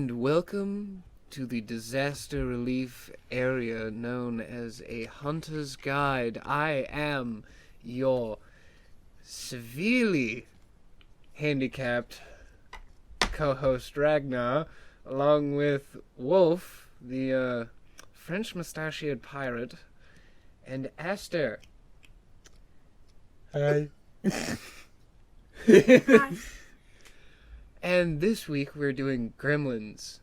And welcome to the disaster relief area known as a hunter's guide. I am your severely handicapped co-host Ragnar, along with Wolf, the French mustachioed pirate, and Aster. Hi. Hi. And this week we're doing Gremlins.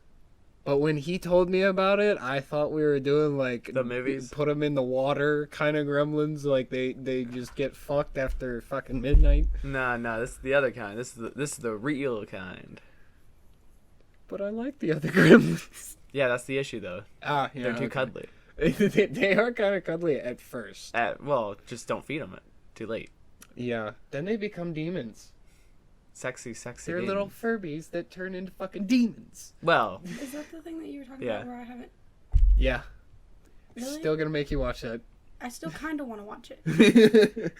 But when he told me about it, I thought we were doing like The movies? put them in the water kind of Gremlins, like they just get fucked after fucking midnight. No, this is the other kind. This is the real kind. But I like the other Gremlins. Yeah, that's the issue though. Yeah, They're too cuddly. They are kind of cuddly at first. Well, just don't feed them too late. Yeah. Then they become demons. Sexy. They're demon. little Furbies that turn into fucking demons. Well, Is that the thing that you were talking Yeah. about where I haven't... Yeah. Really? Still gonna make you watch that. I still kind of want to watch it.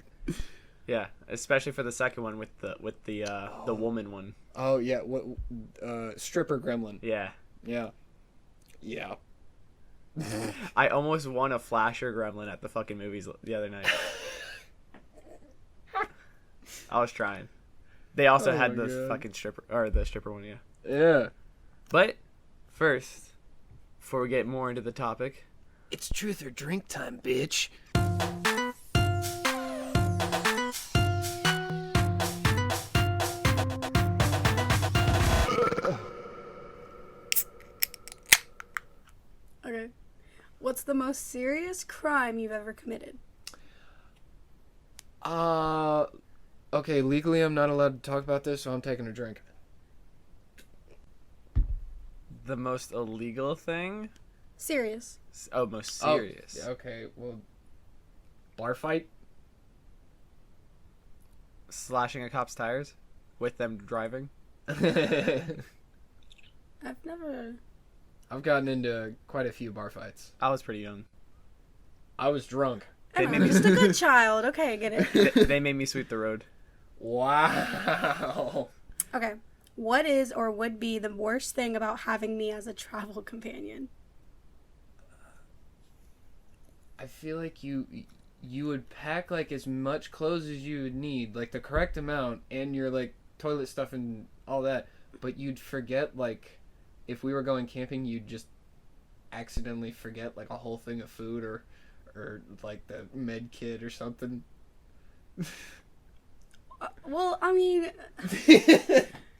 yeah, especially for the second one with the woman one. Oh yeah, what stripper gremlin. Yeah. Yeah. Yeah. I almost won a flasher gremlin at the fucking movies the other night. I was trying. They also Oh had my the God. fucking stripper one, yeah. Yeah. But first, before we get more into the topic, It's truth or drink time, bitch. Okay. What's the most serious crime you've ever committed? Okay, legally I'm not allowed to talk about this, so I'm taking a drink. the most illegal thing? Serious. Oh, most serious. Oh, okay, well, bar fight? Slashing a cop's tires with them driving. I've never... I've gotten into quite a few bar fights. I was pretty young. I was drunk. I don't They know, made I'm just a good child. Okay, I get it. They made me sweep the road. Wow. Okay. What is or would be the worst thing about having me as a travel companion? I feel like you would pack like as much clothes as you would need, like the correct amount, and your like toilet stuff and all that, but you'd forget, like, if we were going camping, you'd just accidentally forget like a whole thing of food or like the med kit or something. Well, I mean...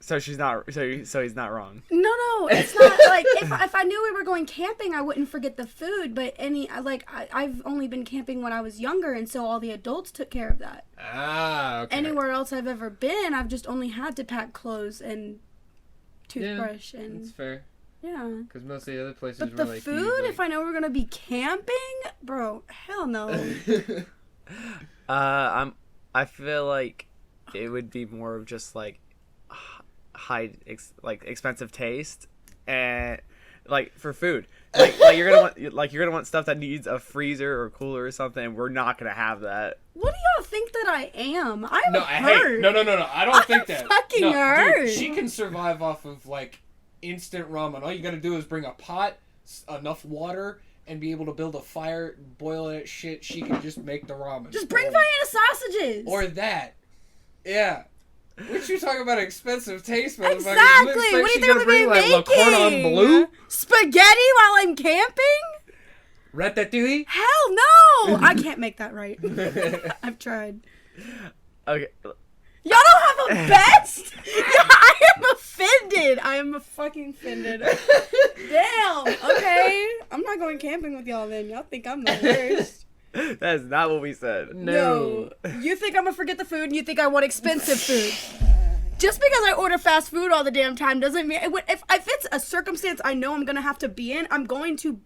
So she's not. So he's not wrong. No, it's not like if I knew we were going camping, I wouldn't forget the food. But I've only been camping when I was younger, and so all the adults took care of that. Ah, okay. Anywhere else I've ever been, I've just only had to pack clothes and toothbrush That's and fair. yeah. Because most of the other places But were the like food, if I know we're gonna be camping, bro, hell no. I feel like it would be more of just like expensive taste and like for food. Like you're gonna want stuff that needs a freezer or cooler or something. And we're not gonna have that. What do y'all think that I am? I'm No, hurt. hey, no. I don't think that. fucking no, hurt. Dude, she can survive off of like instant ramen. All you gotta do is bring a pot, enough water, and be able to build a fire, boil that shit. She can just make the ramen. Just bring Vienna sausages. Or that. Yeah. What you talking about expensive taste, motherfucker? Exactly. You expect What do you she's think gonna I'm bring gonna be like Le Cordon making? Bleu? Spaghetti while I'm camping? Ratatouille? Hell no! I can't make that right. I've tried. Okay. Y'all don't have a best? I am offended. I am fucking offended. Damn. Okay. I'm not going camping with y'all then. Y'all think I'm the worst. That is not what we said. No. You think I'm gonna forget the food and you think I want expensive food. Just because I order fast food all the damn time doesn't mean... If it's a circumstance I know I'm gonna have to be in, I'm going to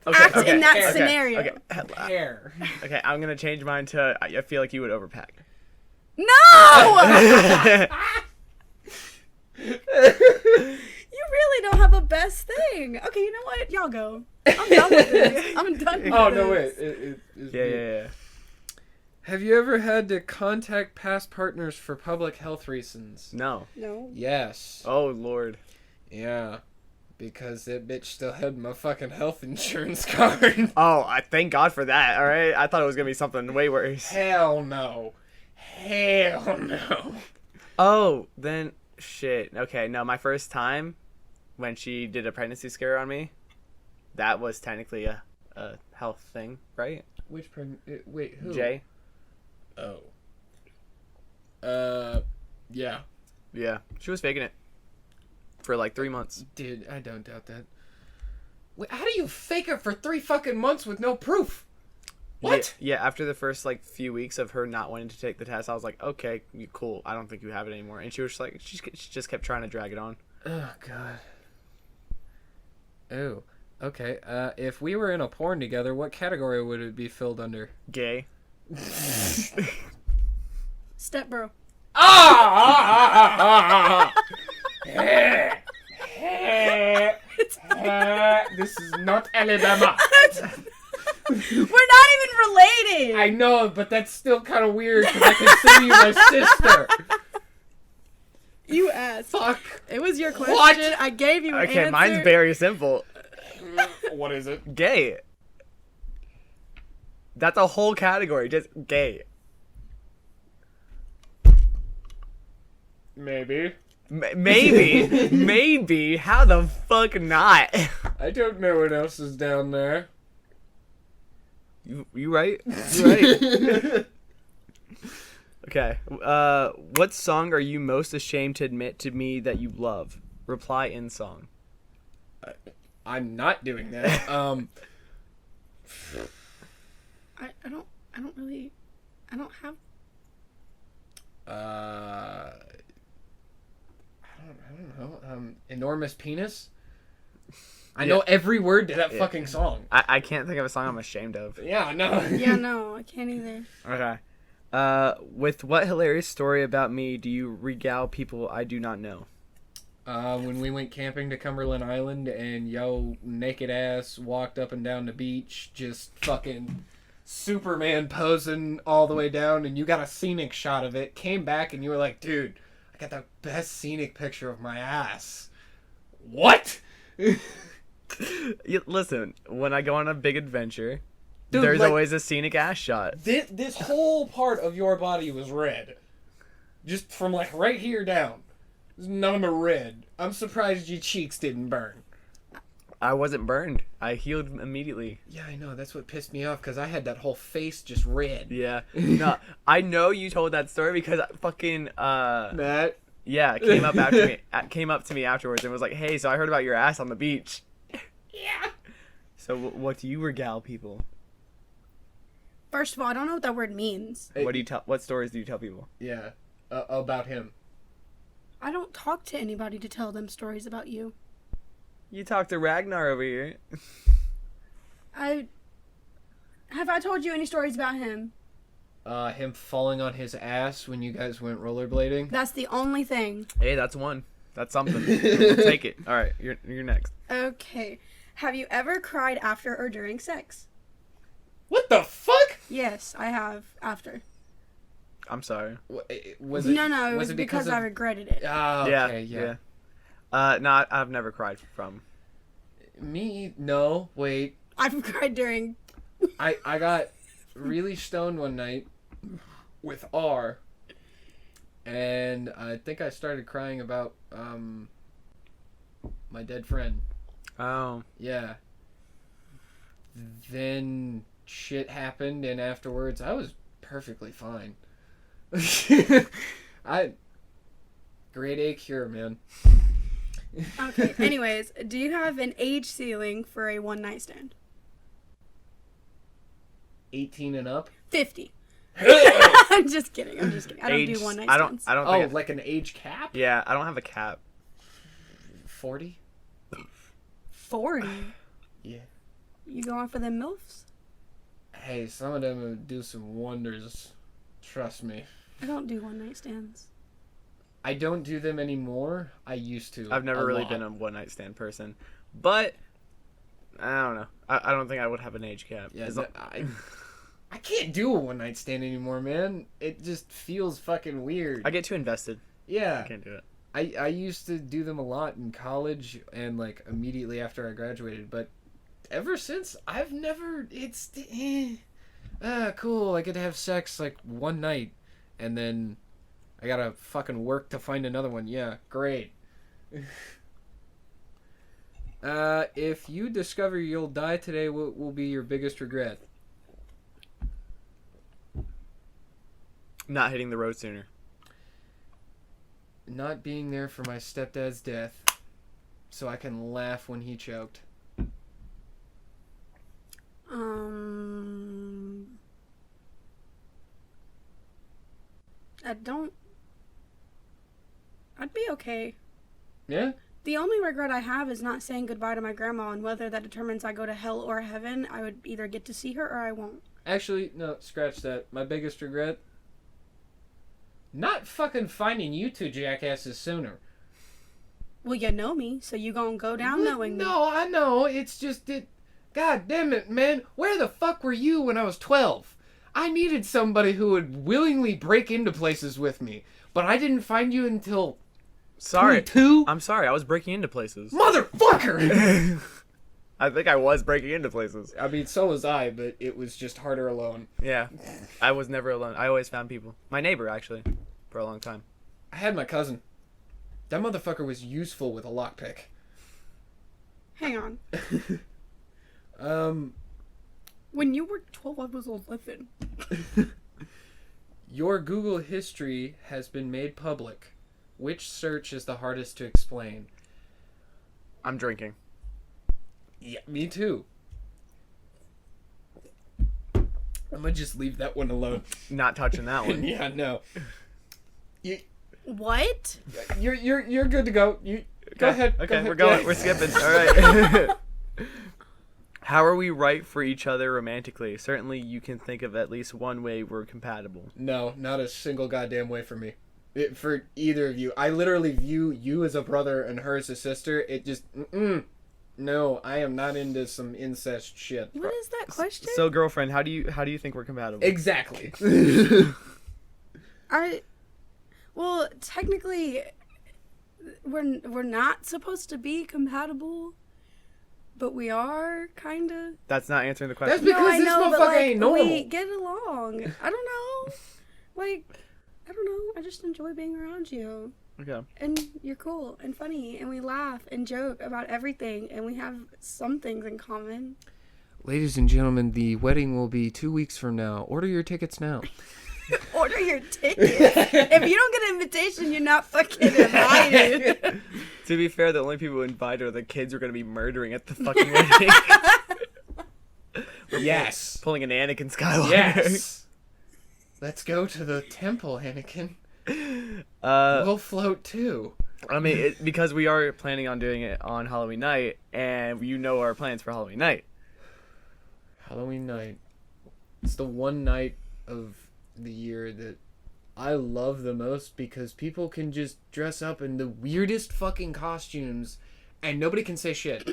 act in that scenario. Okay. Hair. Okay, I'm gonna change mine to I feel like you would overpack. No! You really don't have a best thing. Okay, you know what? Y'all go. I'm done with this. I'm done with Oh, this. no, wait. Yeah. Have you ever had to contact past partners for public health reasons? No. No. Yes. Oh Lord. Yeah. Because that bitch still had my fucking health insurance card. Oh, I thank God for that. All right, I thought it was gonna be something way worse. Hell no. Hell no. Oh, then shit. Okay, no, my first time when she did a pregnancy scare on me, that was technically a health thing, right? Which wait, who? Jay. Oh. Yeah. Yeah, she was faking it for like 3 months. Dude, I don't doubt that. Wait, how do you fake it for 3 fucking months with no proof? What? Yeah, after the first like few weeks of her not wanting to take the test, I was like, okay, cool. I don't think you have it anymore. And she was like, she just kept trying to drag it on. Oh god. Oh. Okay. If we were in a porn together, what category would it be filled under? Gay. Step bro. This is not Alabama. We're not even related. I know, but that's still kind of weird because I consider you my sister. You asked. Fuck. It was your question. What? I gave you an Okay, answer. mine's very simple. What is it? Gay. That's a whole category, just gay. Maybe. Maybe. Maybe. How the fuck not? I don't know what else is down there. You right? You right. Okay. What song are you most ashamed to admit to me that you love? Reply in song. I'm not doing that. I don't have. I don't know. Enormous penis. I know every word to that fucking song. I can't think of a song I'm ashamed of. Yeah, no. Yeah, no, I can't either. Okay. With what hilarious story about me do you regale people I do not know? When we went camping to Cumberland Island and yo naked ass walked up and down the beach, just fucking Superman posing all the way down, and you got a scenic shot of it. Came back and you were like, dude, I got the best scenic picture of my ass. What? Listen, when I go on a big adventure, Dude, there's like, always a scenic ass shot. This whole part of your body was red. Just from like right here down. None of them are red. I'm surprised your cheeks didn't burn. I wasn't burned. I healed immediately. Yeah, I know. That's what pissed me off because I had that whole face just red. Yeah. No, I know you told that story because fucking Matt. yeah, came up to me afterwards and was like, "Hey, so I heard about your ass on the beach." Yeah. So what do you regale people? First of all, I don't know what that word means. Hey. What stories do you tell people? Yeah. About him. I don't talk to anybody to tell them stories about you. You talk to Ragnar over here. Have I told you any stories about him? Him falling on his ass when you guys went rollerblading. That's the only thing. Hey, that's one. That's something. We'll take it. All right, you're next. Okay. Have you ever cried after or during sex? What the fuck? Yes, I have after. I'm sorry. Was it? No, it was it because I regretted it. Oh, okay, yeah. No, I've never cried from. Me? No. Wait. I've cried during. I got really stoned one night with R, and I think I started crying about my dead friend. Oh. Yeah. Then shit happened, and afterwards I was perfectly fine. Grade A cure, man. Okay. Anyways, do you have an age ceiling for a one night stand? 18 and up. 50. I'm just kidding. I don't do one night stands. I don't. Oh, Think like an age cap? yeah, I don't have a cap. 40. 40. Yeah. You going for them MILFs? Hey, some of them would do some wonders. Trust me. I don't do one night stands. I don't do them anymore. I used to. I've never really been a one night stand person, but I don't know. I don't think I would have an age cap. Yeah, I can't do a one night stand anymore, man. It just feels fucking weird. I get too invested. Yeah. I can't do it. I used to do them a lot in college and like immediately after I graduated, but ever since I've never. It's cool. I get to have sex like one night, and then I gotta fucking work to find another one. Yeah, great. If you discover you'll die today, what will be your biggest regret? Not hitting the road sooner. Not being there for my stepdad's death, so I can laugh when he choked. I'd be okay. Yeah? The only regret I have is not saying goodbye to my grandma, and whether that determines I go to hell or heaven, I would either get to see her or I won't. Actually, no, scratch that. My biggest regret? Not fucking finding you two jackasses sooner. Well, you know me, so you gonna go down knowing me. No, I know. It's just that... God damn it, man. Where the fuck were you when I was 12? I needed somebody who would willingly break into places with me, but I didn't find you until... Sorry. 22? I'm sorry. I was breaking into places. Motherfucker! I think I was breaking into places. I mean, so was I, but it was just harder alone. Yeah. I was never alone. I always found people. My neighbor, actually, for a long time. I had my cousin. That motherfucker was useful with a lockpick. Hang on. When you were 12, I was 11. Your Google history has been made public. Which search is the hardest to explain? I'm drinking. Yeah, me too. I'm gonna just leave that one alone. Not touching that one. Yeah, no. What? You're good to go. Go ahead. Okay, go ahead. we're going. Yeah. We're skipping. All right. How are we right for each other romantically? Certainly, you can think of at least one way we're compatible. No, not a single goddamn way for me. For either of you. I literally view you as a brother and her as a sister. It just... No, I am not into some incest shit. What is that question? So, girlfriend, how do you think we're compatible? Exactly. Well, technically, we're not supposed to be compatible, but we are, kind of. That's not answering the question. That's because this motherfucker ain't normal. We get along. I don't know. I don't know. I just enjoy being around you. Okay. And you're cool and funny, and we laugh and joke about everything, and we have some things in common. Ladies and gentlemen, the wedding will be 2 weeks from now. Order your tickets now. Order your tickets. If you don't get an invitation, you're not fucking invited. To be fair, the only people who invite are the kids who are going to be murdering at the fucking wedding. Yes. Pulling an Anakin Skywalker. Yes. Let's go to the temple, Anakin. We'll float too. I mean, because we are planning on doing it on Halloween night, and you know our plans for Halloween night. Halloween night. It's the one night of the year that I love the most because people can just dress up in the weirdest fucking costumes and nobody can say shit.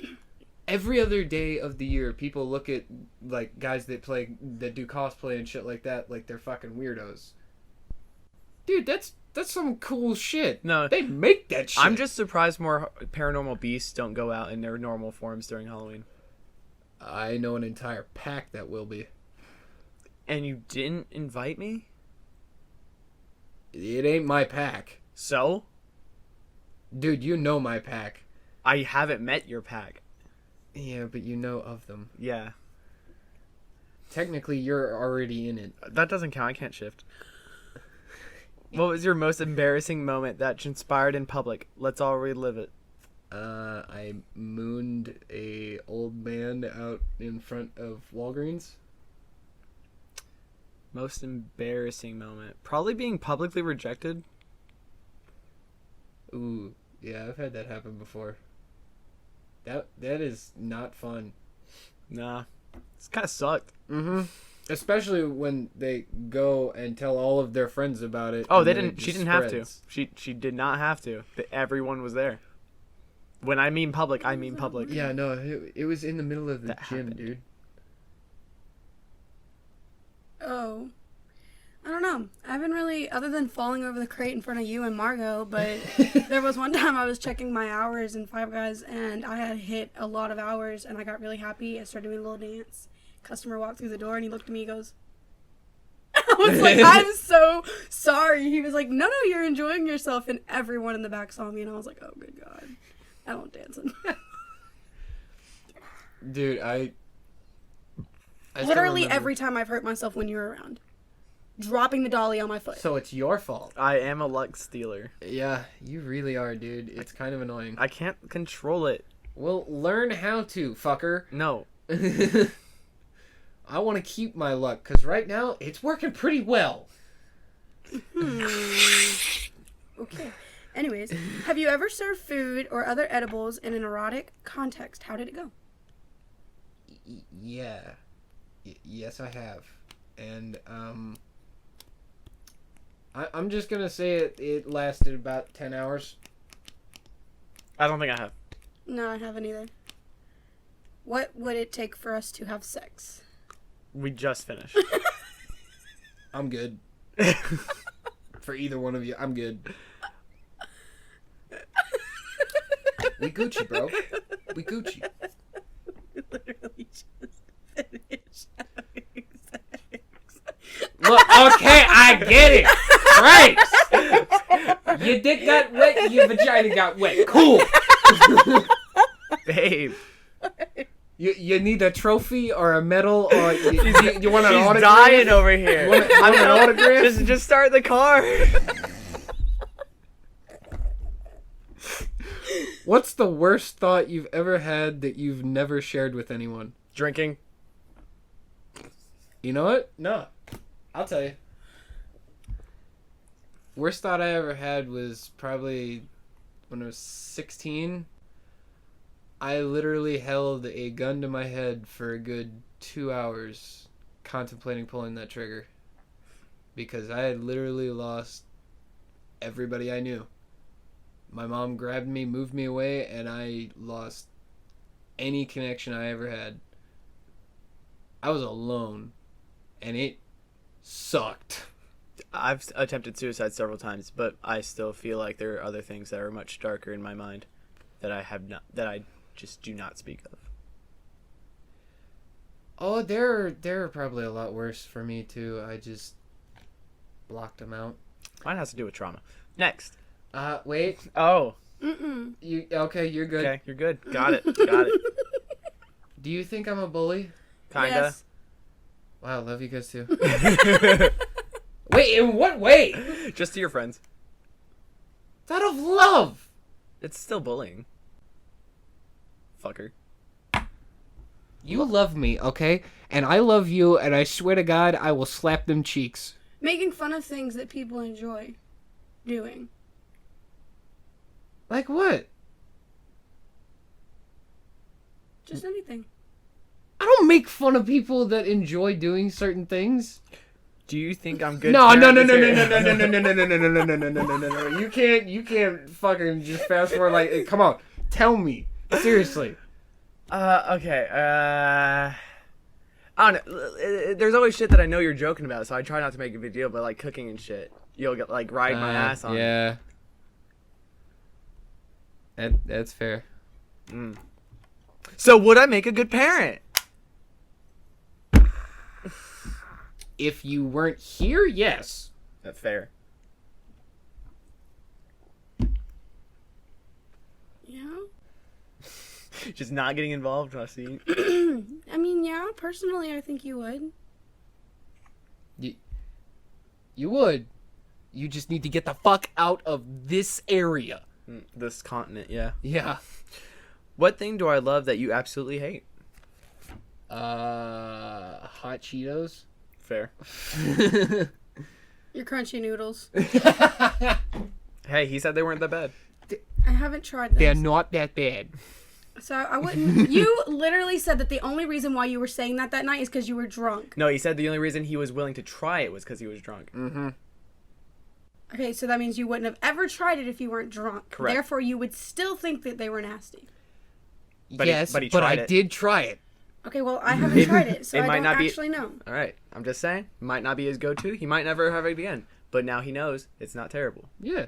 Every other day of the year, people look at like guys that do cosplay and shit like that like they're fucking weirdos. Dude, that's some cool shit. No, they make that shit. I'm just surprised more paranormal beasts don't go out in their normal forms during Halloween. I know an entire pack that will be. And you didn't invite me? It ain't my pack. So? Dude, you know my pack. I haven't met your pack. Yeah, but you know of them. Yeah. Technically, you're already in it. That doesn't count. I can't shift. What was your most embarrassing moment that transpired in public? Let's all relive it. I mooned a old man out in front of Walgreens. Most embarrassing moment. Probably being publicly rejected. Ooh, yeah, I've had that happen before. That is not fun. Nah. It's kind of sucked. Mm-hmm. Especially when they go and tell all of their friends about it. Oh, they didn't. She didn't have to. She did not have to. Everyone was there. When I mean public, I mean public. Yeah, no, it was in the middle of the gym, happened. dude. Oh. I don't know. I haven't really, other than falling over the crate in front of you and Margot, but there was one time I was checking my hours in Five Guys, and I had hit a lot of hours, and I got really happy. I started doing a little dance. Customer walked through the door, and he looked at me, he goes, I was like, I'm so sorry. He was like, no, you're enjoying yourself, and everyone in the back saw me, and I was like, oh, good God. I don't dance in Dude, I still Literally remember. every time I've hurt myself when you were around. Dropping the dolly on my foot. So it's your fault. I am a luck stealer. Yeah, you really are, dude. It's kind of annoying. I can't control it. Well, learn how to, fucker. No. I want to keep my luck, because right now, it's working pretty well. Okay. Anyways, have you ever served food or other edibles in an erotic context? How did it go? Yeah. Yes, I have. And, I'm just gonna say it lasted about 10 hours. I don't think I have. No, I haven't either. What would it take for us to have sex? We just finished. I'm good. For either one of you, I'm good. We Gucci, bro. We Gucci. Literally just finished having sex. Look, okay, I get it. Christ. Your dick got wet, your vagina got wet. Cool. Babe. You need a trophy or a medal or you want an She's autograph? dying over here. You want an autograph? Just start the car. What's the worst thought you've ever had that you've never shared with anyone? Drinking. You know what? No. I'll tell you. Worst thought I ever had was probably when I was 16. I literally held a gun to my head for a good 2 hours contemplating pulling that trigger. Because I had literally lost everybody I knew. My mom grabbed me, moved me away, and I lost any connection I ever had. I was alone. And it sucked. I've attempted suicide several times, but I still feel like there are other things that are much darker in my mind that I just do not speak of. Oh, there are probably a lot worse for me too. I just blocked them out. Mine has to do with trauma. Next. Wait. Oh. Mm-mm. You okay? You're good. Okay, you're good. Got it. Got it. Do you think I'm a bully? Kinda. Yes. Wow, love you guys too. Wait, in what way? Just to your friends. It's out of love. It's still bullying. Fucker. You love me, okay? And I love you, and I swear to God, I will slap them cheeks. Making fun of things that people enjoy doing. Like what? Just anything. I don't make fun of people that enjoy doing certain things. Do you think I'm good? No. parent You can't fucking just fast forward like, come on, tell me. Seriously. Okay. I don't know. There's always shit that I know you're joking about, so I try not to make a big deal. But like cooking and shit, you'll get like ride my ass on. Yeah. That's fair. Mm. So would I make a good parent? If you weren't here, yes. That's fair. Yeah. Just not getting involved, I see. I mean, yeah, personally, I think you would. You would. You just need to get the fuck out of this area. This continent, yeah. Yeah. What thing do I love that you absolutely hate? Hot Cheetos. Fair. Your crunchy noodles. Hey, he said they weren't that bad. I haven't tried them. They're not that bad. So I wouldn't. You literally said that the only reason why you were saying that night is because you were drunk. No, he said the only reason he was willing to try it was because he was drunk. Mm-hmm. Okay, so that means you wouldn't have ever tried it if you weren't drunk. Correct. Therefore, you would still think that they were nasty. But yes, he but I tried it. did try it. Okay, well, I haven't tried it, so it I might don't not be- actually know. All right, I'm just saying, might not be his go-to. He might never have it again, but now he knows it's not terrible. Yeah.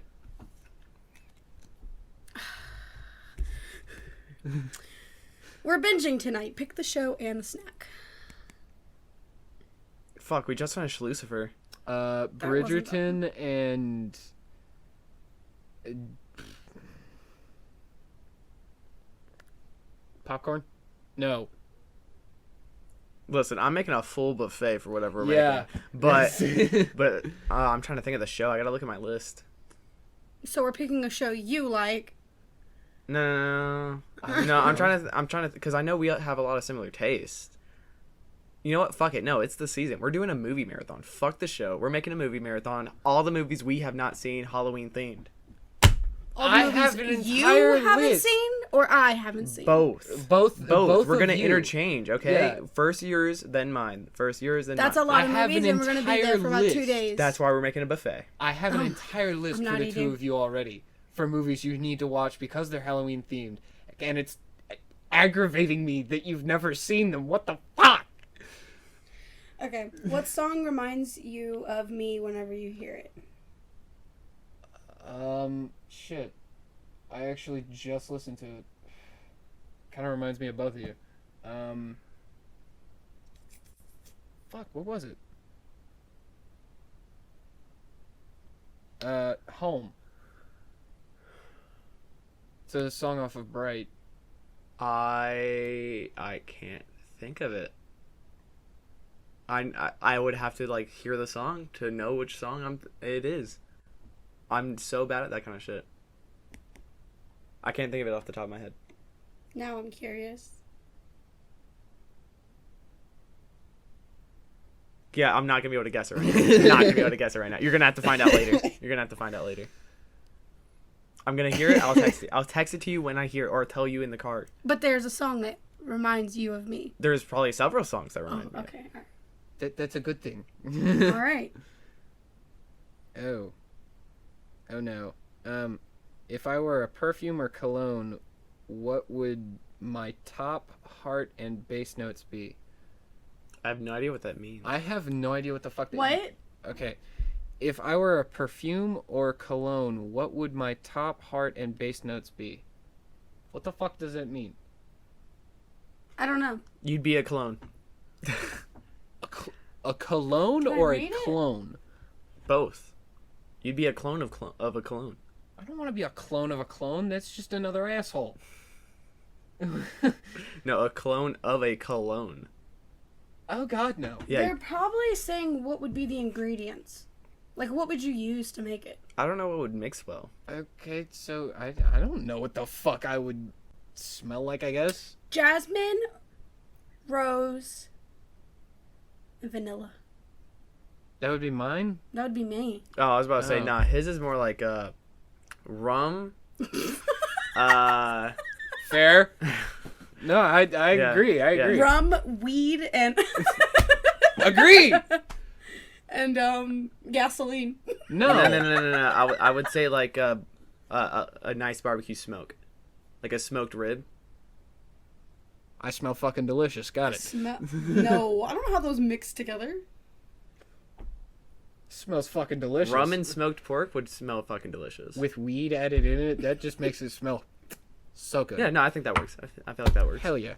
We're binging tonight. Pick the show and the snack. Fuck, we just finished Lucifer. Bridgerton and popcorn? No. Listen, I'm making a full buffet for whatever we're Yeah. making. But I'm trying to think of the show. I gotta look at my list. So we're picking a show you like. No, I'm trying to, because I know we have a lot of similar tastes. You know what? Fuck it. No, it's the season. We're doing a movie marathon. Fuck the show. We're making a movie marathon. All the movies we have not seen, Halloween themed. All the I movies have an you entire haven't list. seen or I haven't seen. Both. Both. We're gonna of you. interchange, okay? Yeah. First yours, then mine. First yours, then That's mine. a lot I of have movies, an and we're gonna be there entire for about 2 list. days. That's why we're making a buffet. I have an entire list I'm for not the eating. two of you already for movies you need to watch because they're Halloween themed, and it's aggravating me that you've never seen them. What the fuck? Okay, what song reminds you of me whenever you hear it? Shit. I actually just listened to it. Kind of reminds me of both of you. Fuck, what was it? Home. It's a song off of Bright. I can't think of it. I would have to like hear the song to know which song it is. I'm so bad at that kind of shit. I can't think of it off the top of my head. Now I'm curious. Yeah, I'm not gonna be able to guess it right now. Not gonna be able to guess it right now. You're gonna have to find out later. I'm gonna hear it. I'll text it. I'll text it to you when I hear, or tell you in the car. But there's a song that reminds you of me. There's probably several songs that Oh, remind me. okay. That's a good thing. All right. Oh no. If I were a perfume or cologne, what would my top, heart, and bass notes be? I have no idea what that means. I have no idea what the fuck that What? Okay. If I were a perfume or cologne, what would my top, heart, and bass notes be? What the fuck does that mean? I don't know. You'd be a clone. A cologne Can I or a read it? clone? Both. You'd be a clone of a clone. I don't want to be a clone of a clone. That's just another asshole. No, a clone of a cologne. Oh God, no. Yeah, They're probably saying what would be the ingredients. Like, what would you use to make it? I don't know what would mix well. Okay, so I don't know what the fuck I would smell like, I guess. Jasmine, rose, and vanilla. That would be mine. That would be me. Oh, I was about to say, Oh. nah, his is more like rum. Fair. No, I Yeah, agree. I yeah. agree. Rum, weed, and Agree. and gasoline. No. No. I would say like a nice barbecue smoke, like a smoked rib. I smell fucking delicious. Got it. No, I don't know how those mix together. Smells fucking delicious. Rum and smoked pork would smell fucking delicious. with weed added in it, that just makes it smell so good. Yeah, no, I think that works. I feel like that works. Hell yeah.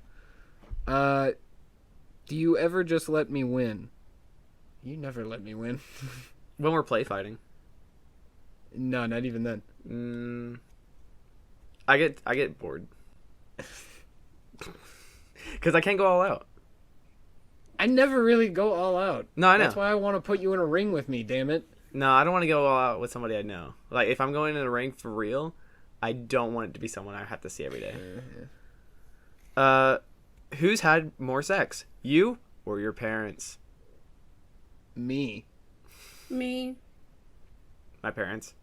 Do you ever just let me win? You never let me win. When we're play fighting, No, not even then. I get bored because I can't go all out. I never really go all out. No, I know. That's why I want to put you in a ring with me, damn it. No, I don't want to go all out with somebody I know. Like, if I'm going in a ring for real, I don't want it to be someone I have to see every day. Who's had more sex? You or your parents? Me. Me. My parents.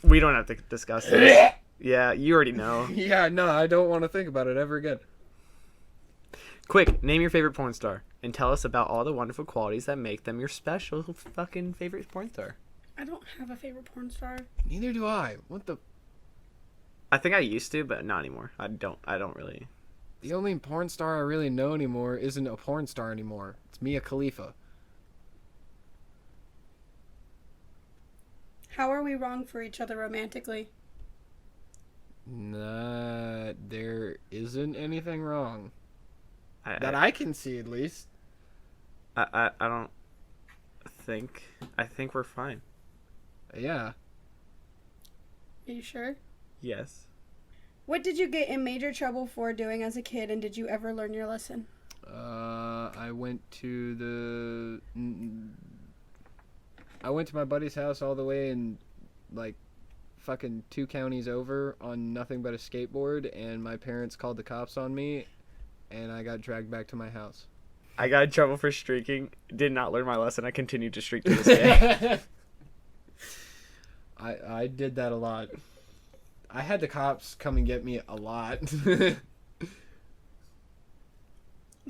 We don't have to discuss this. Yeah, you already know. Yeah, no, I don't want to think about it ever again. Quick, name your favorite porn star and tell us about all the wonderful qualities that make them your special fucking favorite porn star. I don't have a favorite porn star. Neither do I. What the... I think I used to, but not anymore. I don't really. The only porn star I really know anymore isn't a porn star anymore. It's Mia Khalifa. How are we wrong for each other romantically? Nah, there isn't anything wrong. That I I can see, at least. don't think. I think we're fine. Yeah. Are you sure? Yes. What did you get in major trouble for doing as a kid, and did you ever learn your lesson? I went to my buddy's house all the way in, like, fucking 2 counties over on nothing but a skateboard, and my parents called the cops on me, and I got dragged back to my house. I got in trouble for streaking. Did not learn my lesson. I continued to streak to this day. I did that a lot. I had the cops come and get me a lot. That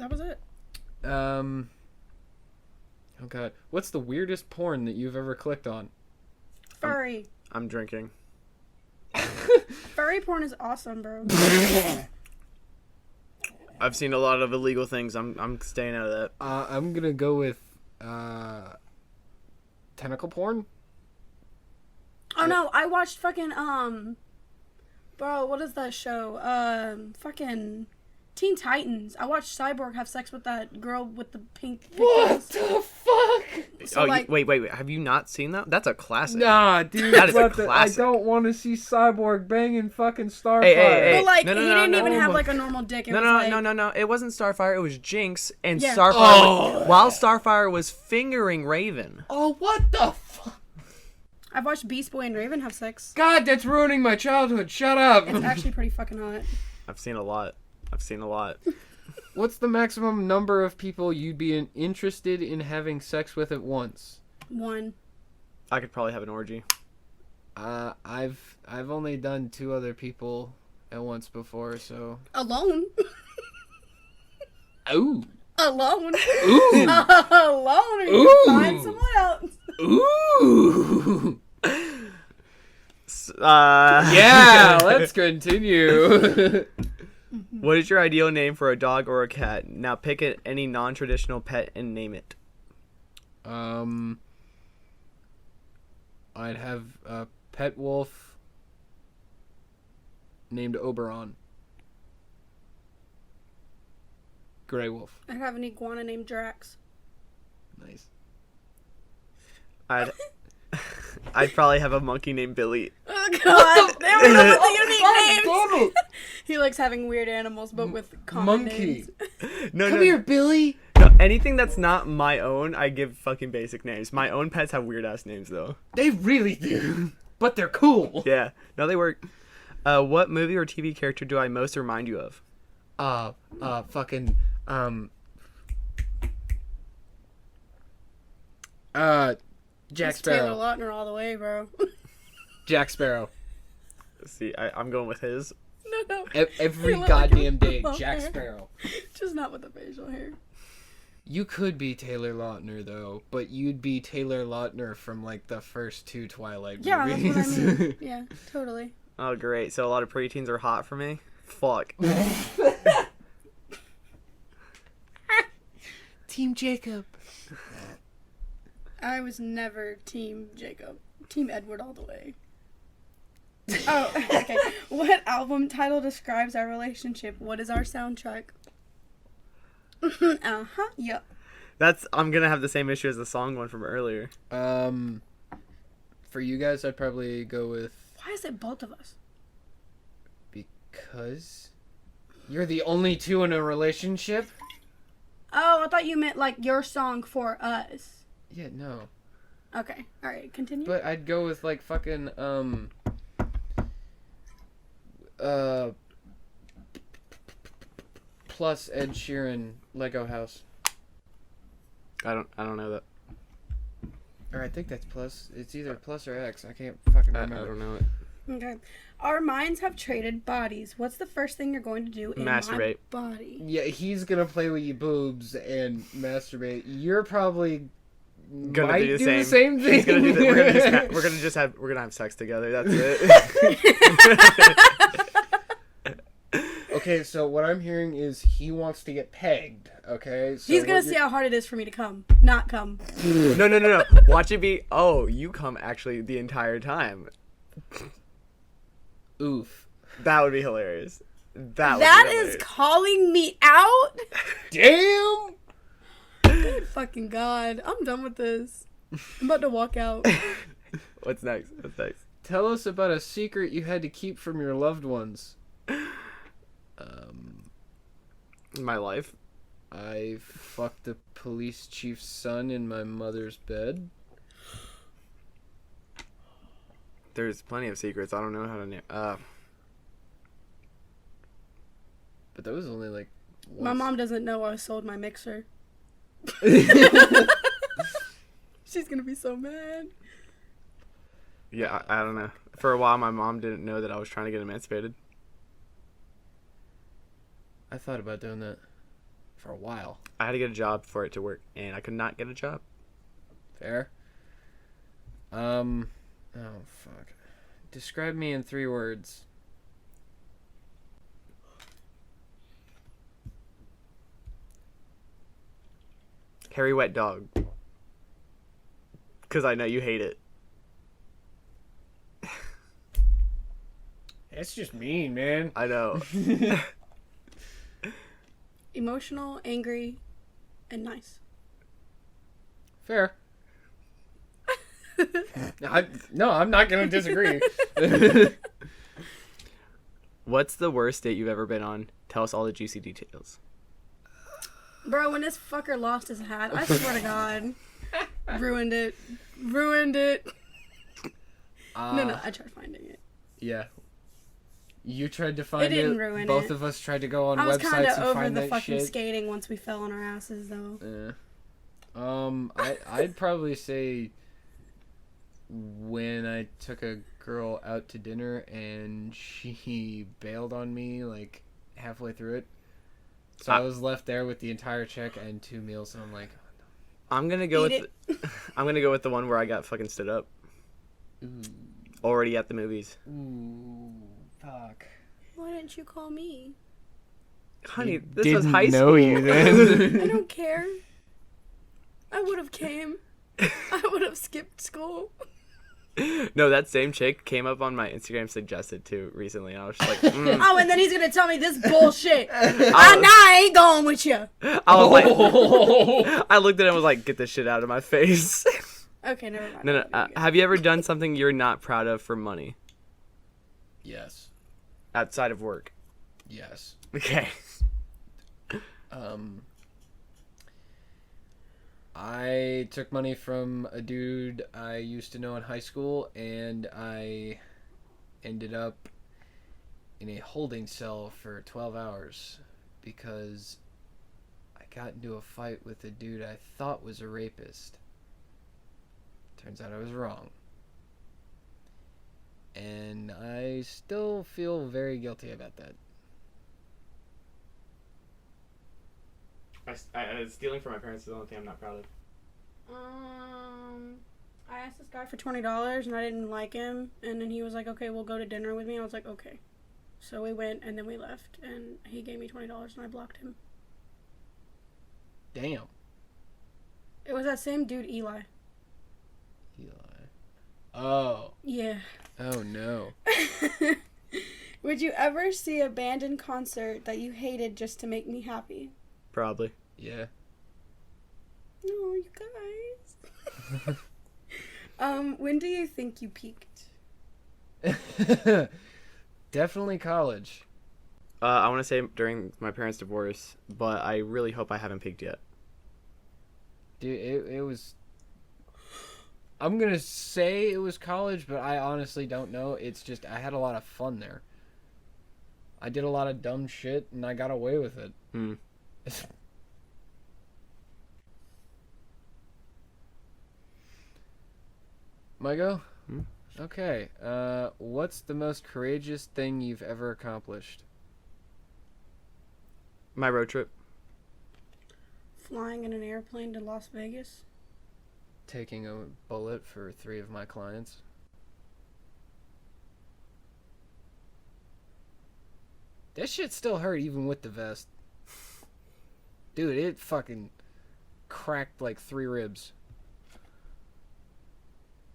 was it. Oh god. What's the weirdest porn that you've ever clicked on? Furry. I'm drinking. Furry porn is awesome, bro. I've seen a lot of illegal things. I'm staying out of that. I'm gonna go with tentacle porn. Oh no, I watched fucking bro, what is that show? Fucking Teen Titans. I watched Cyborg have sex with that girl with the pink What pigtails. the fuck? So, like, wait. Have you not seen that? That's a classic. Nah, dude. That is a what the- classic. I don't want to see Cyborg banging fucking Starfire. Hey. but like No, he no, didn't even no. have like a normal dick. It No, was no, like, no. It wasn't Starfire. It was Jinx, and Yeah. Starfire. Oh. While Starfire was fingering Raven. Oh, what the fuck? I've watched Beast Boy and Raven have sex. God, that's ruining my childhood. Shut up. It's actually pretty fucking hot. I've seen a lot. What's the maximum number of people you'd be interested in having sex with at once? 1. I could probably have an orgy. I've only done 2 other people at once before, so. Alone. Ooh. Alone. Ooh. Alone. Or you Ooh. find someone else. Ooh. Yeah. Yeah, let's continue. What is your ideal name for a dog or a cat? Now pick any non-traditional pet and name it. I'd have a pet wolf named Oberon. Gray wolf. I have an iguana named Drax. Nice. I'd probably have a monkey named Billy. Oh god. They don't know the unique names. Damn it. He likes having weird animals, but with common Monkey. names. No, Come here, Billy. No, anything that's not my own, I give fucking basic names. My own pets have weird ass names though. They really do. But they're cool. Yeah. No, they work. What movie or TV character do I most remind you of? Fucking, Jack It's Taylor Sparrow. Lautner all the way, bro. Jack Sparrow. See, I'm going with his. No. Every You look like goddamn a day, fucker. Jack Sparrow. Just not with the facial hair. You could be Taylor Lautner, though, but you'd be Taylor Lautner from, like, the first 2 Twilight Yeah, movies. that's what I mean. Yeah, totally. Oh, great. So a lot of preteens are hot for me? Fuck. Team Jacob. I was never Team Jacob. Team Edward all the way. Oh, okay. What album title describes our relationship? What is our soundtrack? Uh-huh, yep. I'm gonna have the same issue as the song one from earlier. For you guys, I'd probably go with... Why is it both of us? Because you're the only 2 in a relationship? Oh, I thought you meant, like, your song for us. Yeah, no. Okay, alright, continue. But I'd go with, like, fucking, plus Ed Sheeran, Lego House. I don't know that. Or I think that's plus. It's either plus or X. I can't fucking I remember. don't know it. Okay. Our minds have traded bodies. What's the first thing you're going to do in Masturbate. my body? Yeah, he's gonna play with your boobs and masturbate. You're probably Gonna might do the the same. same thing. He's gonna do that. We're gonna have sex together. That's it. Okay, so what I'm hearing is he wants to get pegged. Okay, so He's gonna what see you're- how hard it is for me to come, not come. No. Watch it be. Oh, you come actually the entire time. Oof. That would be hilarious. That That would be is hilarious. calling me out. Damn. Good fucking god, I'm done with this. I'm about to walk out. What's next? Tell us about a secret you had to keep from your loved ones. My life. I fucked the police chief's son in my mother's bed. There's plenty of secrets. I don't know how to name. But that was only like once. My mom doesn't know I sold my mixer. She's gonna be so mad. Yeah, I don't know. For a while, my mom didn't know that I was trying to get emancipated. I thought about doing that for a while. I had to get a job for it to work, and I could not get a job. Fair. Oh fuck. Describe me in 3 words. Hairy wet dog. Because I know you hate it. It's just mean, man. I know. Emotional, angry, and nice. Fair. I'm not gonna disagree. What's the worst date you've ever been on? Tell us all the juicy details. Bro, when this fucker lost his hat, I swear to God, ruined it. No, I tried finding it. Yeah. You tried to find it. didn't ruin Both it. of us tried to go on I was websites kind of and over find the that fucking shit. skating once we fell on our asses, though. I'd probably say when I took a girl out to dinner and she bailed on me like halfway through it. So I was left there with the entire check and 2 meals, and I'm like, I'm gonna go Eat I'm gonna go with the one where I got fucking stood up. ooh, Already at the movies. fuck. Why didn't you call me? Honey, this was high school. know you then. I don't care. I would have came. I would have skipped school. No, that same chick came up on my Instagram suggested too recently. I was just like, Oh, and then he's gonna tell me this bullshit. I ain't going with you. I was like, I looked at him and was like, get this shit out of my face. Okay, never mind. No. Have you ever done something you're not proud of for money Yes. outside of work? Yes. Okay. I took money from a dude I used to know in high school, and I ended up in a holding cell for 12 hours because I got into a fight with a dude I thought was a rapist. Turns out I was wrong. And I still feel very guilty about that. Stealing from my parents is the only thing I'm not proud of. I asked this guy for $20 and I didn't like him, and then he was like, "Okay, we'll go to dinner with me." I was like, "Okay." So we went, and then we left, and he gave me $20, and I blocked him. Damn. It was that same dude, Eli. Eli. Oh. Yeah. Oh no. Would you ever see a band in concert that you hated just to make me happy? Probably. Yeah. No, you guys. When do you think you peaked? Definitely college. I want to say during my parents' divorce, but I really hope I haven't peaked yet. Dude, it was... I'm gonna say it was college, but I honestly don't know. It's just, I had a lot of fun there. I did a lot of dumb shit, and I got away with it. My go? Okay. What's the most courageous thing you've ever accomplished? My road trip. Flying in an airplane to Las Vegas? Taking a bullet for 3 of my clients. That shit still hurt even with the vest. Dude, it fucking cracked like 3 ribs.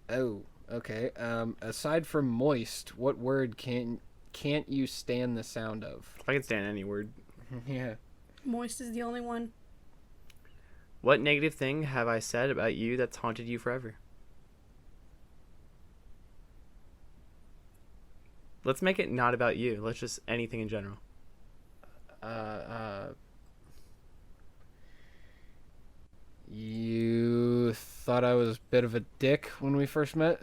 Oh, okay. Aside from moist, what word can't you stand the sound of? I can stand any word. Yeah. Moist is the only one. What negative thing have I said about you that's haunted you forever? Let's make it not about you. Let's just anything in general. You thought I was a bit of a dick when we first met?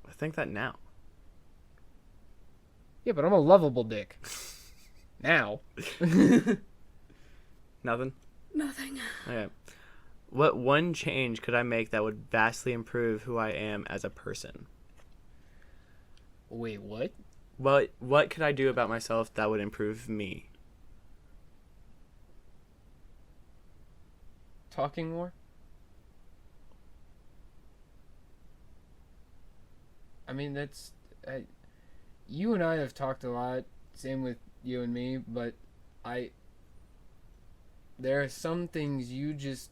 I think that now. Yeah, but I'm a lovable dick. Now. Nothing? Nothing. Okay. What one change could I make that would vastly improve who I am as a person? Wait, what? What could I do about myself that would improve me? Talking more? I mean, that's... you and I have talked a lot, same with you and me, but there are some things you just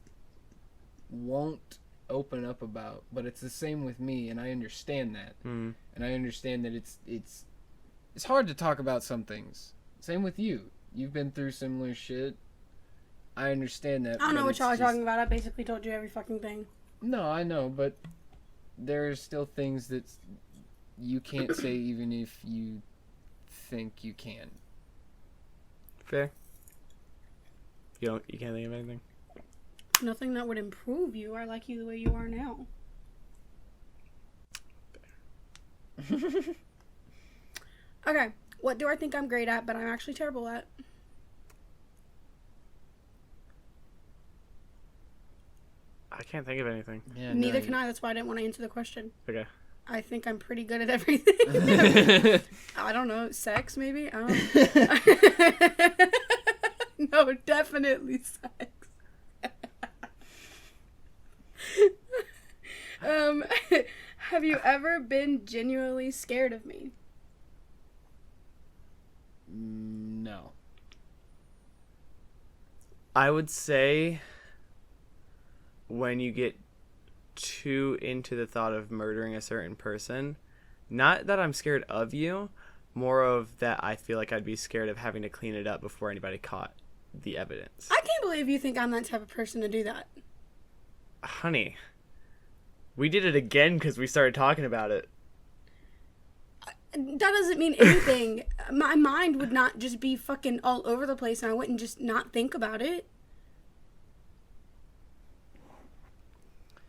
won't open up about, but it's the same with me, and I understand that. Mm. And I understand that it's hard to talk about some things. Same with you. You've been through similar shit. I understand that. I don't know but what it's y'all are just- talking about. I basically told you every fucking thing. No, I know, but there are still things that you can't say even if you think you can. Fair. You can't think of anything? Nothing that would improve you. I like you the way you are now. Okay, what do I think I'm great at, but I'm actually terrible at? I can't think of anything. Yeah, Neither can I. That's why I didn't want to answer the question. Okay. I think I'm pretty good at everything. I don't know. Sex, maybe? I don't know. No, definitely sex. Have you ever been genuinely scared of me? No. I would say when you get too into the thought of murdering a certain person, not that I'm scared of you, more of that I feel like I'd be scared of having to clean it up before anybody caught the evidence. I can't believe you think I'm that type of person to do that. Honey, we did it again because we started talking about it. That doesn't mean anything. My mind would not just be fucking all over the place and I wouldn't just not think about it.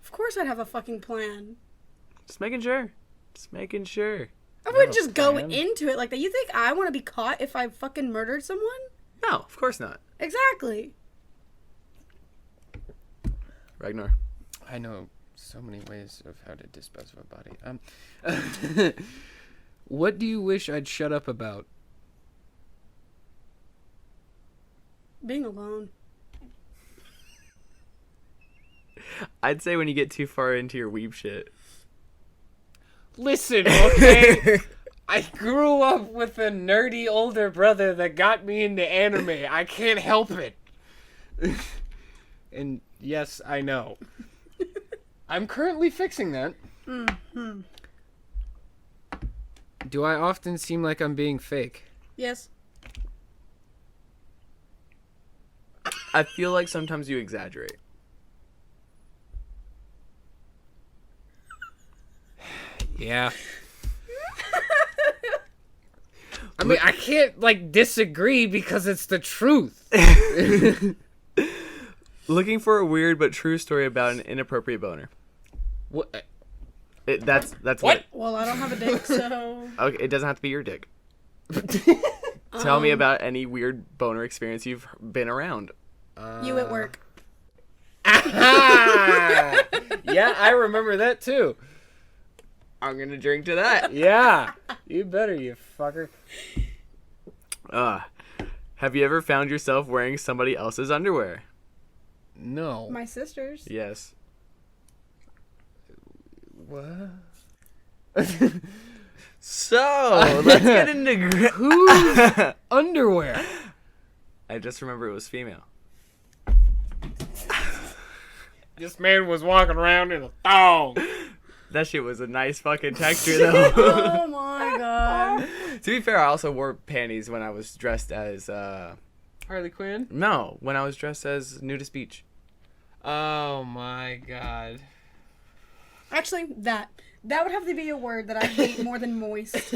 Of course I'd have a fucking plan. Just making sure. Just making sure. I wouldn't a just go plan. into it like that. You think I want to be caught if I fucking murdered someone? No, of course not. Exactly. Ragnar. I know so many ways of how to dispose of a body. What do you wish I'd shut up about? Being alone. I'd say when you get too far into your weeb shit. Listen, okay? I grew up with a nerdy older brother that got me into anime. I can't help it. And yes, I know. I'm currently fixing that. Mm-hmm. Do I often seem like I'm being fake? Yes. I feel like sometimes you exaggerate. Yeah. I mean, I can't, disagree because it's the truth. Looking for a weird but true story about an inappropriate boner. What? That's What? lit. Well, I don't have a dick, so... Okay, it doesn't have to be your dick. Tell me about any weird boner experience you've been around. You at work. Yeah, I remember that too. I'm gonna drink to that. Yeah. You better, you fucker. Have you ever found yourself wearing somebody else's underwear? No. My sisters. Yes. What? So, let's get into Whose underwear? I just remember it was female. This man was walking around in a thong. That shit was a nice fucking texture, though. Oh my god. To be fair, I also wore panties when I was dressed as, Harley Quinn? No, when I was dressed as Nudist Beach. Oh my god. Actually, that would have to be a word that I hate more than moist.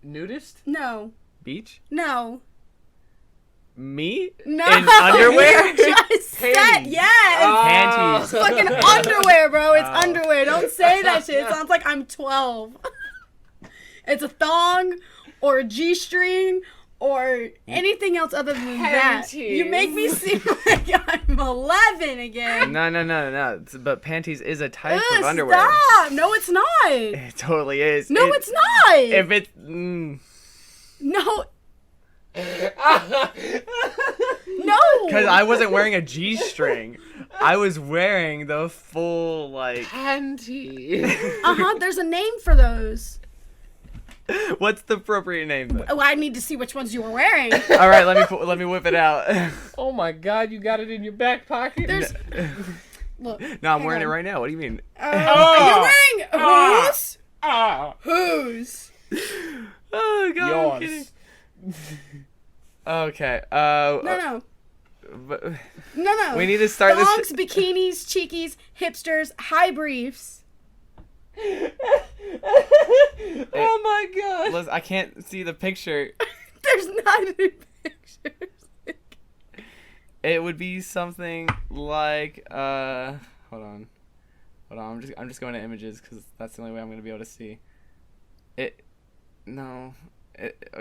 Nudist? No. Beach? No. Me? No. In underwear? Just said, Panties. yes. Panties. Fucking underwear, bro. It's underwear. Don't say that shit. It sounds like I'm 12. It's a thong or a G-string or anything else other than that. Panties. You make me seem like I'm 11 again. No. But panties is a type Ugh, of underwear. Stop. No, it's not. It totally is. No, it's not. If it's... No. No. Because I wasn't wearing a G-string. I was wearing the full, like... Panty. There's a name for those. What's the appropriate name, then? Oh, I need to see which ones you were wearing. All right, let me whip it out. Oh my god, you got it in your back pocket? There's... Look. No, I'm hang wearing on. it right now. What do you mean? Are you wearing whose? Ah, Whose? Oh, God, I'm kidding. yours. Okay. No. But No. we need to start this. Thongs, bikinis, cheekies, hipsters, high briefs. Oh my god. Liz, I can't see the picture. There's not any pictures. It would be something like hold on. I'm just going to images because that's the only way I'm going to be able to see.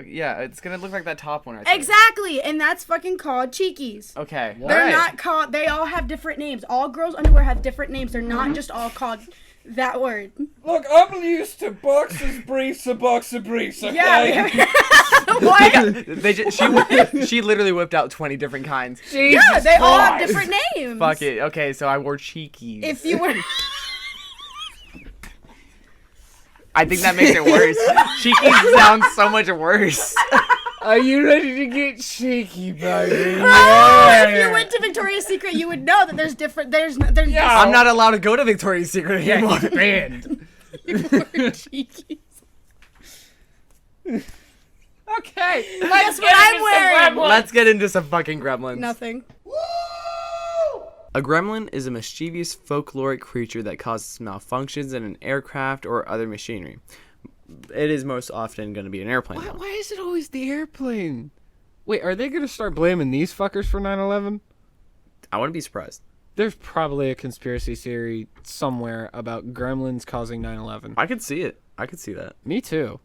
Yeah, it's gonna look like that top one right there. Exactly, and that's fucking called cheekies. Okay. They're alright. not called. They all have different names. All girls' underwear have different names. They're not just all called that word. Look, I'm used to boxers briefs, a boxer briefs, okay? Yeah. What? She literally whipped out 20 different kinds. Yeah, they all have different names. Fuck it. Okay, so I wore cheekies. If you were. I think that makes it worse. Cheekies sounds so much worse. Are you ready to get cheeky, baby? If you went to Victoria's Secret, you would know that there's different. There's Yeah. I'm not allowed to go to Victoria's Secret anymore. He's banned. cheekies. Okay. That's what I'm wearing. Let's get into some fucking gremlins. Nothing. A gremlin is a mischievous folkloric creature that causes malfunctions in an aircraft or other machinery. It is most often going to be an airplane. though. Why is it always the airplane? Wait, are they going to start blaming these fuckers for 9/11? I wouldn't be surprised. There's probably a conspiracy theory somewhere about gremlins causing 9/11. I could see it. I could see that. Me too.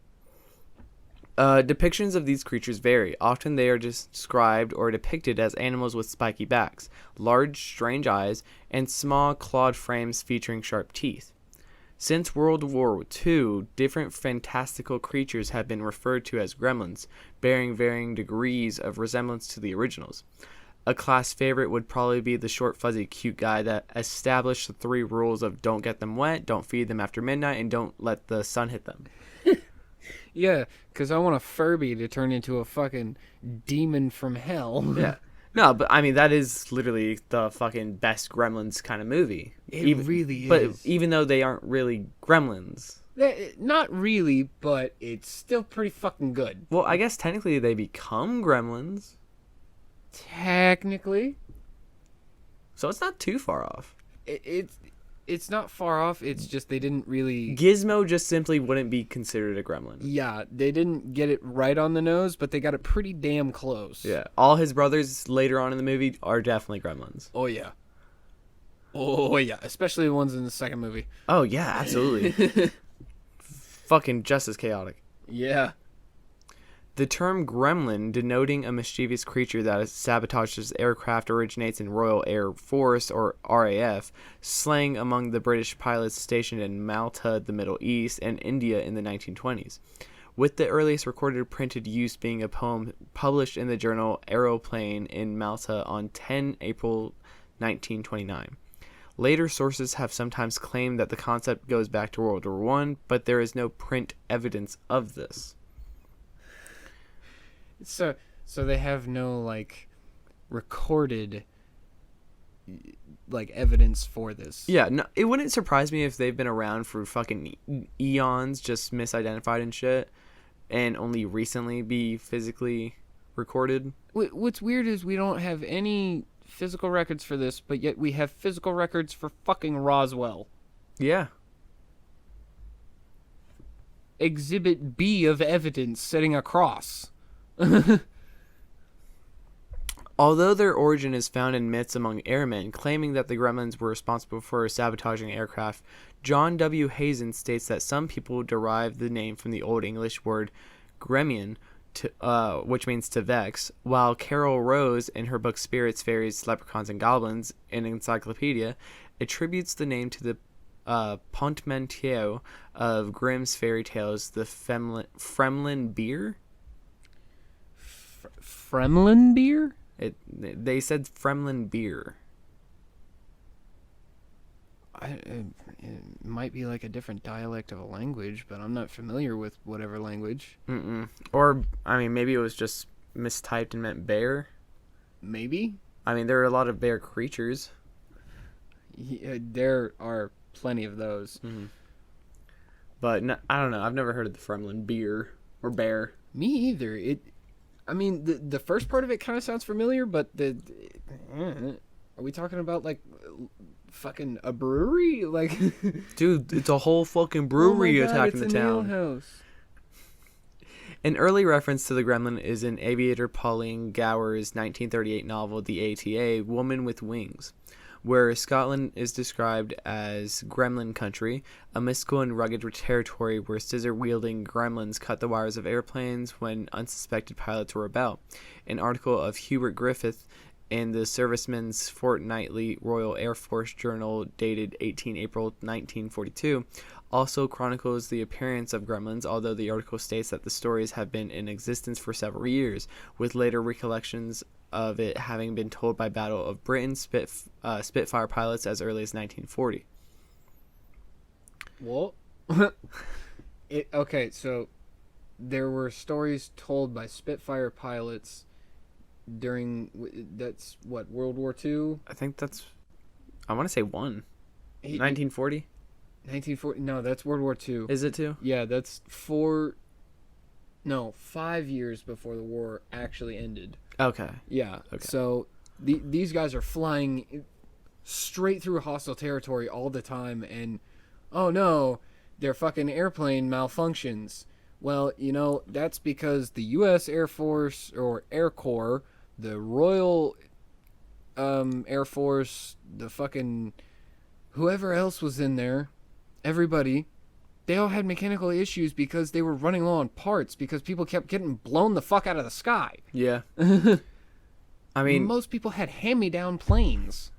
Depictions of these creatures vary. Often they are described or depicted as animals with spiky backs, large, strange eyes, and small clawed frames featuring sharp teeth. Since World War II, different fantastical creatures have been referred to as gremlins, bearing varying degrees of resemblance to the originals. A class favorite would probably be the short, fuzzy, cute guy that established the 3 rules of don't get them wet, don't feed them after midnight, and don't let the sun hit them. Yeah, because I want a Furby to turn into a fucking demon from hell. Yeah. No, but I mean, that is literally the fucking best Gremlins kind of movie. It really But is. even though they aren't really gremlins. Not really, but it's still pretty fucking good. Well, I guess technically they become gremlins. Technically. So it's not too far off. It's not far off. It's just they didn't really. Gizmo just simply wouldn't be considered a gremlin. Yeah, they didn't get it right on the nose, but they got it pretty damn close. Yeah. All his brothers later on in the movie are definitely gremlins. Oh, yeah. Oh, yeah. Especially the ones in the second movie. Oh, yeah, absolutely. Fucking just as chaotic. Yeah. The term gremlin, denoting a mischievous creature that sabotages aircraft, originates in Royal Air Force, or RAF, slang among the British pilots stationed in Malta, the Middle East, and India in the 1920s, with the earliest recorded printed use being a poem published in the journal Aeroplane in Malta on 10 April 1929. Later sources have sometimes claimed that the concept goes back to World War One, but there is no print evidence of this. So they have no like recorded like evidence for this. Yeah, no, it wouldn't surprise me if they've been around for fucking eons, just misidentified and shit, and only recently be physically recorded. What's weird is we don't have any physical records for this, but yet we have physical records for fucking Roswell. Yeah. Exhibit B of evidence setting a cross. Although their origin is found in myths among airmen, claiming that the Gremlins were responsible for sabotaging aircraft, John W. Hazen states that some people derive the name from the Old English word gremlin, which means to vex, while Carol Rose, in her book Spirits, Fairies, Leprechauns, and Goblins, an encyclopedia, attributes the name to the portmanteau of Grimm's fairy tales, the Fremlin beer? Fremlin beer? They said Fremlin beer. It might be like a different dialect of a language, but I'm not familiar with whatever language. Or, I mean, maybe it was just mistyped and meant bear. Maybe? I mean, there are a lot of bear creatures. Yeah, there are plenty of those. But no, I don't know. I've never heard of the Fremlin beer or bear. Me either. I mean, the first part of it kind of sounds familiar, but are we talking about like fucking a brewery? Like, dude, it's a whole fucking brewery attacking the town. House. An early reference to the gremlin is in aviator Pauline Gower's 1938 novel The ATA, Woman with Wings, where Scotland is described as Gremlin country, a mystical and rugged territory where scissor-wielding gremlins cut the wires of airplanes when unsuspected pilots were about. An article of Hubert Griffith in the Servicemen's Fortnightly Royal Air Force Journal dated 18 April 1942 also chronicles the appearance of gremlins, although the article states that the stories have been in existence for several years, with later recollections of it having been told by Battle of Britain Spitfire pilots as early as 1940. What? Okay, so there were stories told by Spitfire pilots during, that's what, World War II? I think that's, I want to say 1940? 1940, no, that's World War II. Is it too? Yeah, that's 5 years before the war actually ended. Okay. Yeah. Okay. So these guys are flying straight through hostile territory all the time, and oh no, their fucking airplane malfunctions. Well, that's because the U.S. Air Force or Air Corps, the Royal Air Force, the fucking whoever else was in there, everybody, they all had mechanical issues because they were running low on parts because people kept getting blown the fuck out of the sky. Yeah. I mean, most people had hand-me-down planes.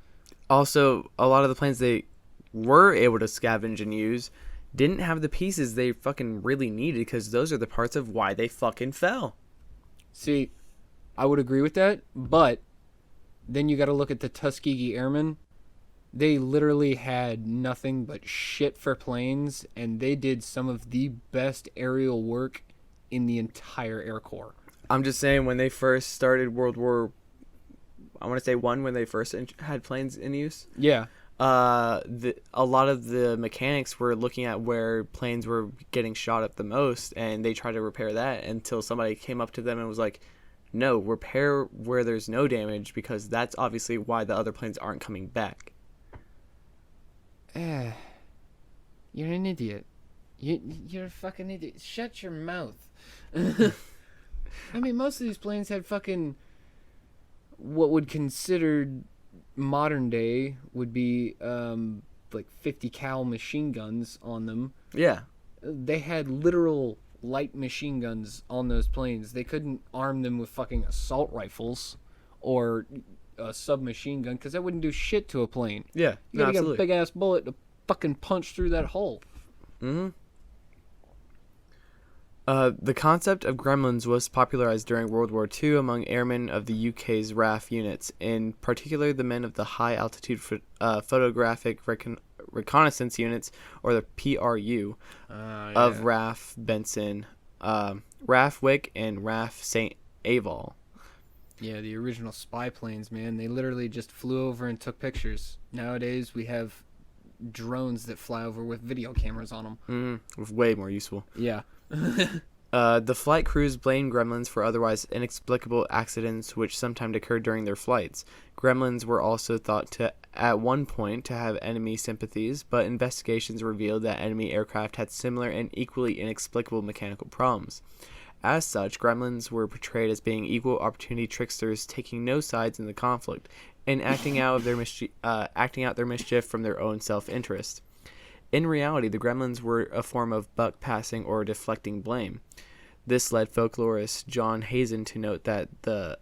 Also, a lot of the planes they were able to scavenge and use didn't have the pieces they fucking really needed because those are the parts of why they fucking fell. See, I would agree with that, but then you got to look at the Tuskegee Airmen. They literally had nothing but shit for planes, and they did some of the best aerial work in the entire Air Corps. I'm just saying, when they first started World War, I want to say when they first had planes in use. Yeah. A lot of the mechanics were looking at where planes were getting shot at the most, and they tried to repair that until somebody came up to them and was like, no, repair where there's no damage, because that's obviously why the other planes aren't coming back. You're an idiot. You're a fucking idiot. Shut your mouth. I mean, most of these planes had fucking what would considered modern day would be like 50 cal machine guns on them. Yeah. They had literal light machine guns on those planes. They couldn't arm them with fucking assault rifles or a submachine gun because that wouldn't do shit to a plane. Yeah, you gotta get a big ass bullet to fucking punch through that hole. The concept of gremlins was popularized during World War II among airmen of the UK's RAF units, in particular the men of the High Altitude Photographic Reconnaissance Units, or the PRU, of RAF Benson, RAF Wick, and RAF St. Aval. Yeah, the original spy planes, man. They literally just flew over and took pictures. Nowadays, we have drones that fly over with video cameras on them. Way more useful. Yeah. The flight crews blamed gremlins for otherwise inexplicable accidents which sometimes occurred during their flights. Gremlins were also thought to, at one point, to have enemy sympathies, but investigations revealed that enemy aircraft had similar and equally inexplicable mechanical problems. As such, gremlins were portrayed as being equal opportunity tricksters taking no sides in the conflict and acting out their mischief from their own self-interest. In reality, the gremlins were a form of buck passing or deflecting blame. This led folklorist John Hazen to note that the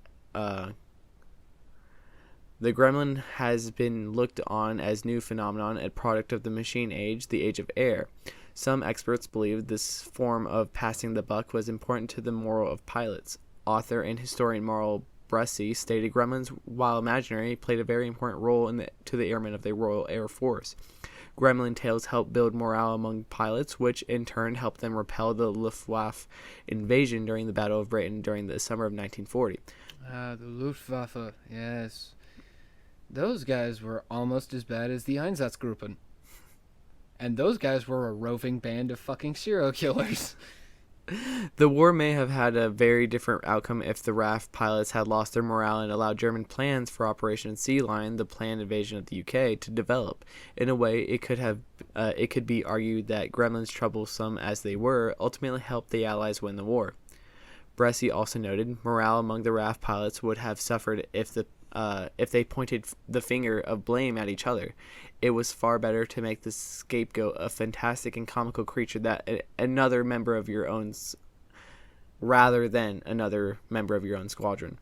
gremlin has been looked on as new phenomenon, a product of the machine age, the age of air. Some experts believe this form of passing the buck was important to the morale of pilots. Author and historian Marl Bressy stated gremlins, while imaginary, played a very important role to the airmen of the Royal Air Force. Gremlin tales helped build morale among pilots, which in turn helped them repel the Luftwaffe invasion during the Battle of Britain during the summer of 1940. The Luftwaffe, yes. Those guys were almost as bad as the Einsatzgruppen. And those guys were a roving band of fucking serial killers. The war may have had a very different outcome if the RAF pilots had lost their morale and allowed German plans for Operation Sea Lion, the planned invasion of the UK, to develop. In a way, it could be argued that Gremlins, troublesome as they were, ultimately helped the Allies win the war. Bressy also noted morale among the RAF pilots would have suffered if they pointed the finger of blame at each other. It was far better to make the scapegoat a fantastic and comical creature that another member of your own, rather than another member of your own squadron.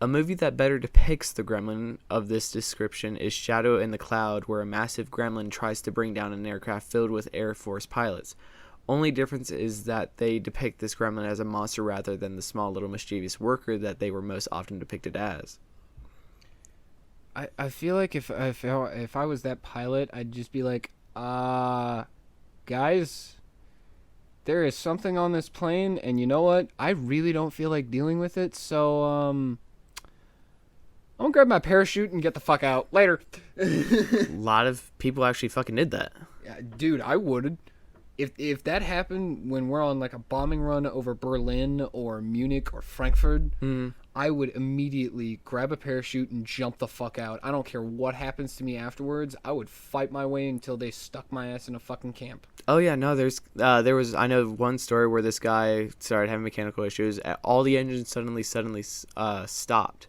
A movie that better depicts the gremlin of this description is Shadow in the Cloud, where a massive gremlin tries to bring down an aircraft filled with Air Force pilots. Only difference is that they depict this gremlin as a monster rather than the small little mischievous worker that they were most often depicted as. I feel like if I was that pilot, I'd just be like, guys, there is something on this plane, and you know what? I really don't feel like dealing with it, so I'm gonna grab my parachute and get the fuck out. Later. A lot of people actually fucking did that. Yeah, dude, I would. If that happened when we're on like a bombing run over Berlin or Munich or Frankfurt, I would immediately grab a parachute and jump the fuck out. I don't care what happens to me afterwards. I would fight my way until they stuck my ass in a fucking camp. Oh yeah, no, there was, I know one story where this guy started having mechanical issues. All the engines suddenly stopped.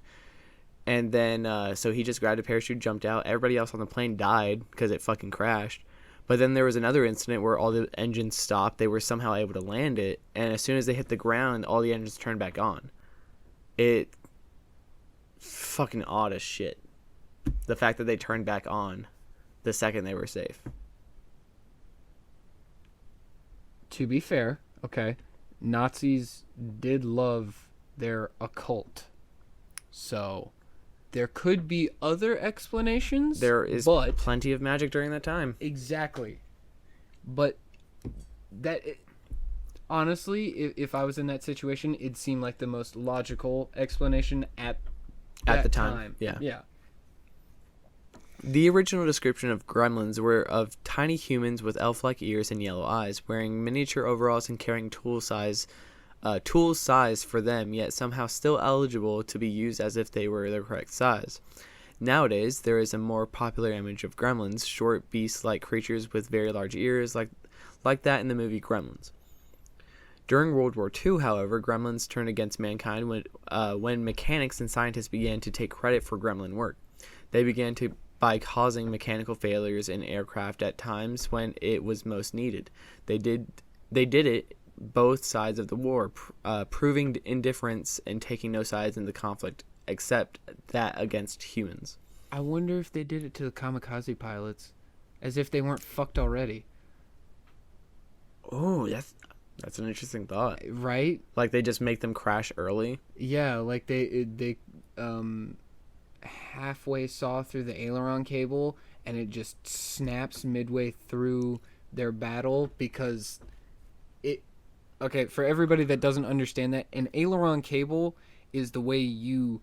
And then, so he just grabbed a parachute, jumped out. Everybody else on the plane died because it fucking crashed. But then there was another incident where all the engines stopped. They were somehow able to land it. And as soon as they hit the ground, all the engines turned back on. It fucking odd as shit. The fact that they turned back on the second they were safe. To be fair, okay, Nazis did love their occult. So there could be other explanations. There is plenty of magic during that time. Exactly. But honestly, if I was in that situation, it'd seem like the most logical explanation at the time. Yeah. Yeah. The original description of gremlins were of tiny humans with elf-like ears and yellow eyes, wearing miniature overalls and carrying tool size for them, yet somehow still eligible to be used as if they were the correct size. Nowadays, there is a more popular image of gremlins, short beast-like creatures with very large ears, like that in the movie Gremlins. During World War II, however, gremlins turned against mankind when mechanics and scientists began to take credit for gremlin work. They began by causing mechanical failures in aircraft at times when it was most needed. They did it both sides of the war, proving indifference and taking no sides in the conflict except that against humans. I wonder if they did it to the kamikaze pilots, as if they weren't fucked already. Oh, that's That's an interesting thought. right? Like they just make them crash early. Yeah, like they halfway saw through the aileron cable and it just snaps midway through their battle because it. Okay, for everybody that doesn't understand that, an aileron cable is the way you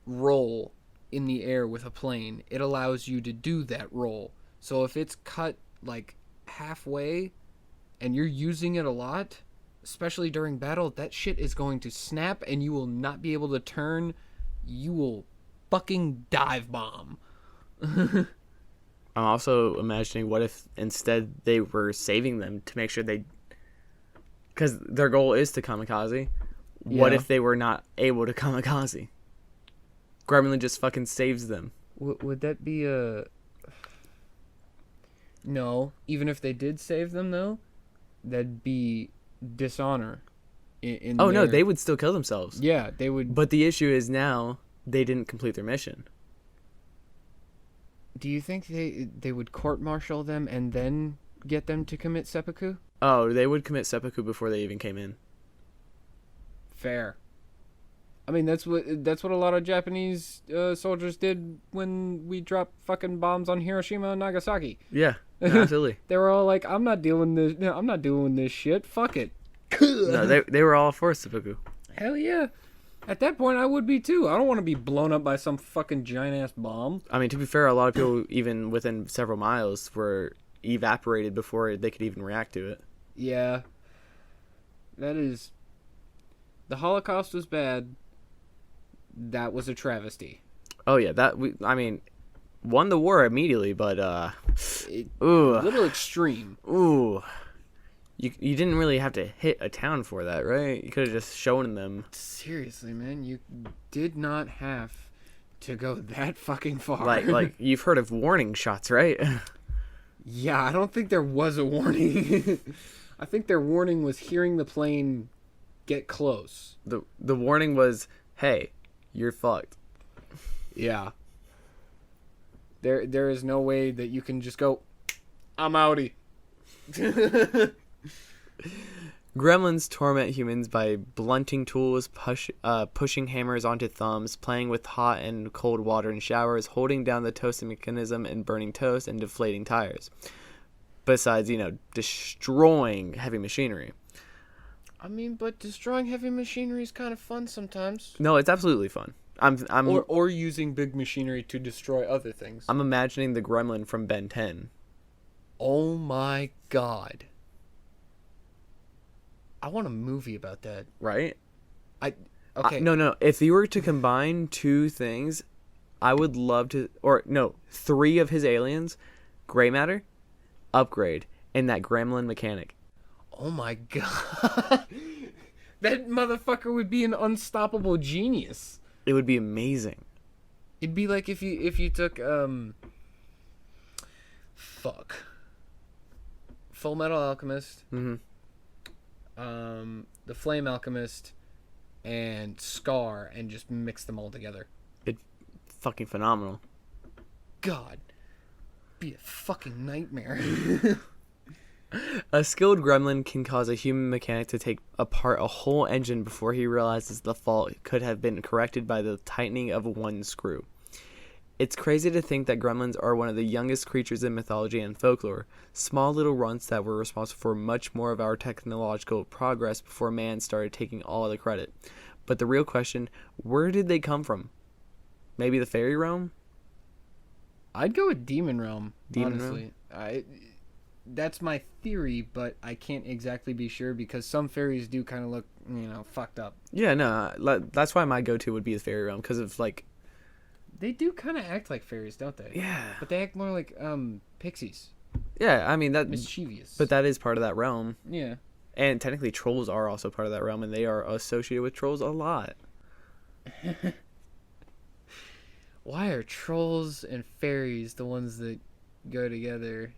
roll in the air with a plane. It allows you to do that roll. So if it's cut like halfway and you're using it a lot, especially during battle, that shit is going to snap and you will not be able to turn. You will fucking dive bomb. I'm also imagining what if instead they were saving them to make sure they... Because their goal is to kamikaze. What Yeah. if they were not able to kamikaze? Gremlin just fucking saves them. Would that be a... No. Even if they did save them, though, that'd be dishonor. In Oh, no, their- they would still kill themselves. Yeah, they would... But the issue is now they didn't complete their mission. Do you think they would court-martial them and then get them to commit seppuku? Oh, they would commit seppuku before they even came in. Fair. I mean, that's what a lot of Japanese soldiers did when we dropped fucking bombs on Hiroshima and Nagasaki. Yeah, absolutely. They were all like, "I'm not dealing this. No, I'm not doing this shit. Fuck it." No, they were all for seppuku. Hell yeah. At that point, I would be too. I don't want to be blown up by some fucking giant ass bomb. I mean, to be fair, a lot of people, even within several miles, were evaporated before they could even react to it. Yeah. That is. The Holocaust was bad. That was a travesty. Oh yeah, I mean, won the war immediately, but It, ooh, a little extreme. ooh, you didn't really have to hit a town for that, right? You could have just shown them. Seriously, man, you did not have to go that fucking far. Like you've heard of warning shots, right? Yeah, I don't think there was a warning. I think their warning was hearing the plane get close. The warning was, hey, you're fucked. Yeah. There is no way that you can just go, I'm outie. Gremlins torment humans by blunting tools, pushing hammers onto thumbs, playing with hot and cold water in showers, holding down the toasting mechanism and burning toast, and deflating tires. Besides, destroying heavy machinery. I mean, but destroying heavy machinery is kind of fun sometimes. No, it's absolutely fun. I'm Or using big machinery to destroy other things. I'm imagining the gremlin from Ben 10. Oh my god. I want a movie about that. Right? Okay. No. If you were to combine two things, I would love to... Or, no, three of his aliens. Gray matter, upgrade, and that gremlin mechanic. Oh my god. That motherfucker would be an unstoppable genius. It would be amazing. It'd be like if you took Full Metal Alchemist, Mm-hmm. The Flame Alchemist, and Scar, and just mix them all together. Fucking phenomenal. God, be a fucking nightmare. A skilled gremlin can cause a human mechanic to take apart a whole engine before he realizes the fault could have been corrected by the tightening of one screw. It's crazy to think that gremlins are one of the youngest creatures in mythology and folklore, small little runts that were responsible for much more of our technological progress before man started taking all of the credit. But the real question, where did they come from? Maybe the fairy realm? I'd go with Demon Realm. Demon honestly. That's my theory, but I can't exactly be sure because some fairies do kind of look, fucked up. Yeah, no, that's why my go-to would be the fairy realm, because of, They do kind of act like fairies, don't they? yeah. But they act more like pixies, Yeah, I mean, mischievous. but that is part of that realm. yeah. And technically trolls are also part of that realm, and they are associated with trolls a lot. Why are trolls and fairies the ones that go together?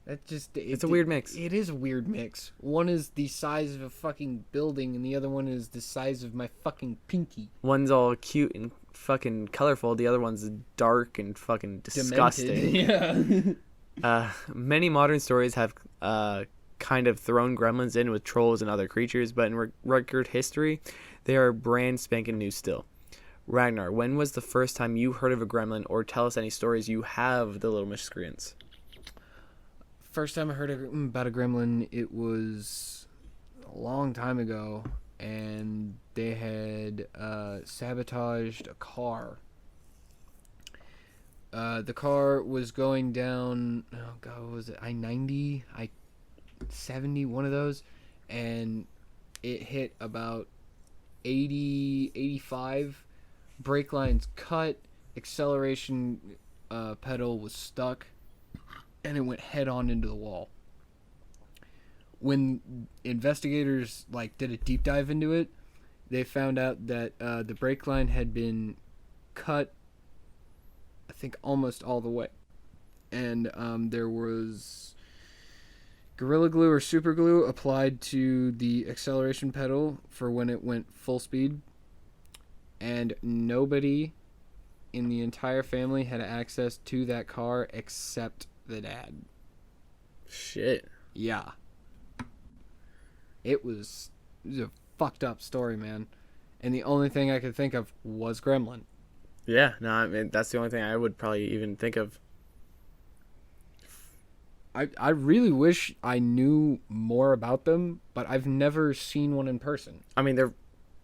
That just It's a weird mix. It is a weird mix. One is the size of a fucking building, and the other one is the size of my fucking pinky. One's all cute and fucking colorful. The other one's dark and fucking disgusting. Demented. Yeah. Many modern stories have kind of thrown Gremlins in with trolls and other creatures, but in record history, they are brand spanking new still. Ragnar, when was the first time you heard of a gremlin, or tell us any stories you have the little miscreants? First time I heard about a gremlin, it was a long time ago, and they had sabotaged a car. The car was going down, oh god, what was it, I-90, I-70, one of those, and it hit about 80, 85, brake lines cut, acceleration pedal was stuck, and it went head on into the wall. When investigators did a deep dive into it, they found out that the brake line had been cut, I think, almost all the way, and there was Gorilla Glue or Super Glue applied to the acceleration pedal for when it went full speed, and nobody in the entire family had access to that car except the dad. Shit. Yeah. It was a fucked up story, man. And the only thing I could think of was Gremlin. Yeah, no, I mean, that's the only thing I would probably even think of. I really wish I knew more about them, but I've never seen one in person. I mean,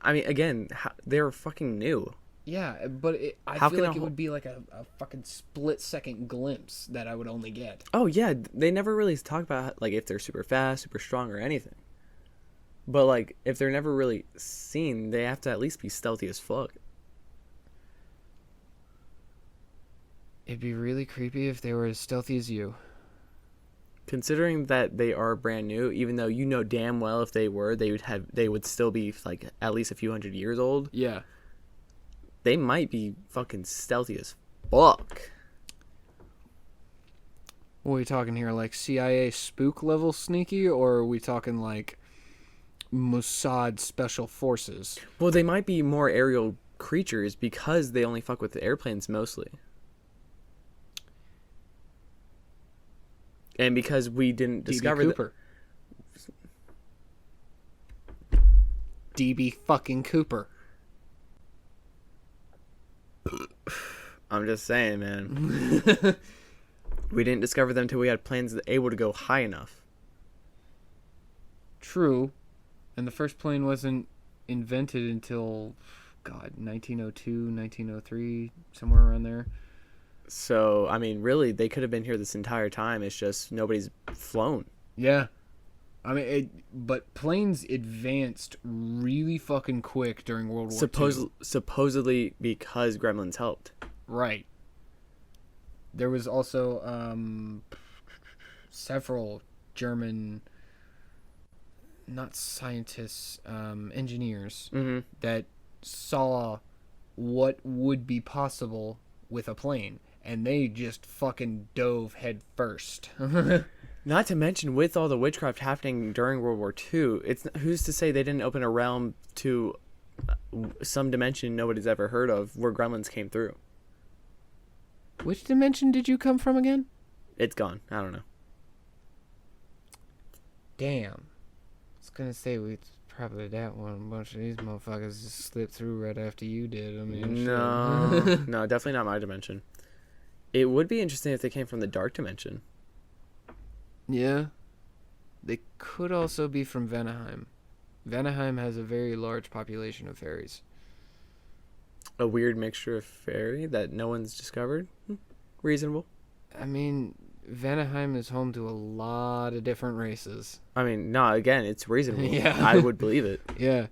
again, they're fucking new. Yeah, but I feel like it would be like a fucking split-second glimpse that I would only get. Oh, yeah, they never really talk about, if they're super fast, super strong, or anything. But, if they're never really seen, they have to at least be stealthy as fuck. It'd be really creepy if they were as stealthy as you. Considering that they are brand new, even though you know damn well if they were, they would still be, at least a few hundred years old. Yeah. They might be fucking stealthy as fuck. What are we talking here? CIA spook level sneaky, or are we talking Mossad special forces? Well, they might be more aerial creatures because they only fuck with the airplanes mostly. And because we didn't discover Cooper. DB fucking Cooper. I'm just saying, man. We didn't discover them until we had planes that able to go high enough. True. And the first plane wasn't invented until, 1902, 1903, somewhere around there. So, I mean, really, they could have been here this entire time. It's just nobody's flown. Yeah. I mean, but planes advanced really fucking quick during World War II. Supposedly because Gremlins helped. Right. There was also several German, not scientists, engineers that saw what would be possible with a plane, and they just fucking dove head first. Not to mention, with all the witchcraft happening during World War II, who's to say they didn't open a realm to some dimension nobody's ever heard of where Gremlins came through? Which dimension did you come from again? It's gone. I don't know. Damn. I was gonna say it's probably that one. A bunch of these motherfuckers just slipped through right after you did. I mean, no, no, definitely not my dimension. It would be interesting if they came from the dark dimension. Yeah. They could also be from Vanaheim. Vanaheim has a very large population of fairies. A weird mixture of fairy that no one's discovered? Reasonable. I mean, Vanaheim is home to a lot of different races. I mean, no, again, it's reasonable. Yeah. I would believe it. Yeah.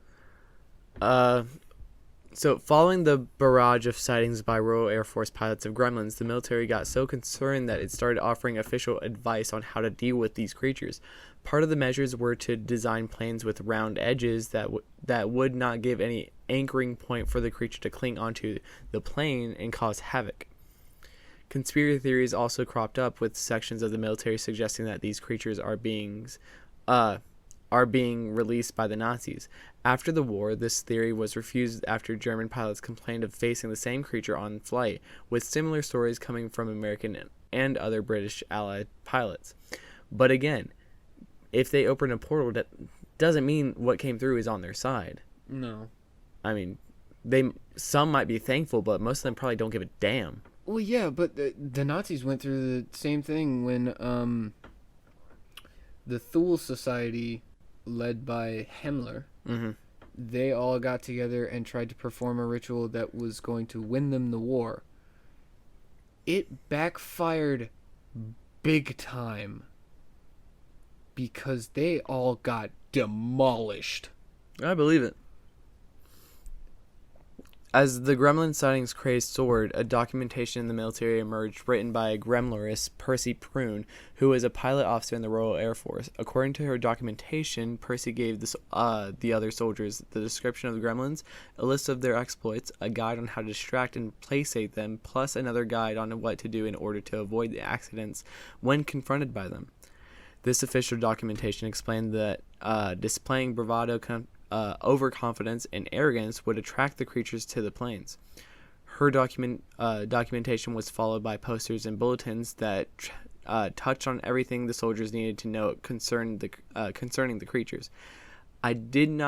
So, following the barrage of sightings by Royal Air Force pilots of gremlins, the military got so concerned that it started offering official advice on how to deal with these creatures. Part of the measures were to design planes with round edges that would not give any anchoring point for the creature to cling onto the plane and cause havoc. Conspiracy theories also cropped up, with sections of the military suggesting that these creatures are being released by the Nazis. After the war, this theory was refused after German pilots complained of facing the same creature on flight, with similar stories coming from American and other British Allied pilots. But again, if they open a portal, that doesn't mean what came through is on their side. No. I mean, some might be thankful, but most of them probably don't give a damn. Well, yeah, but the Nazis went through the same thing when the Thule Society, led by Himmler, Mm-hmm. they all got together and tried to perform a ritual that was going to win them the war. It backfired big time because they all got demolished. I believe it. As the Gremlin sightings crazed soared, a documentation in the military emerged written by a gremlorist, Percy Prune, who was a pilot officer in the Royal Air Force. According to her documentation, Percy gave the other soldiers the description of the Gremlins, a list of their exploits, a guide on how to distract and placate them, plus another guide on what to do in order to avoid the accidents when confronted by them. This official documentation explained that displaying bravado, overconfidence, and arrogance would attract the creatures to the plains. Her documentation was followed by posters and bulletins that touched on everything the soldiers needed to know concerning the creatures. I did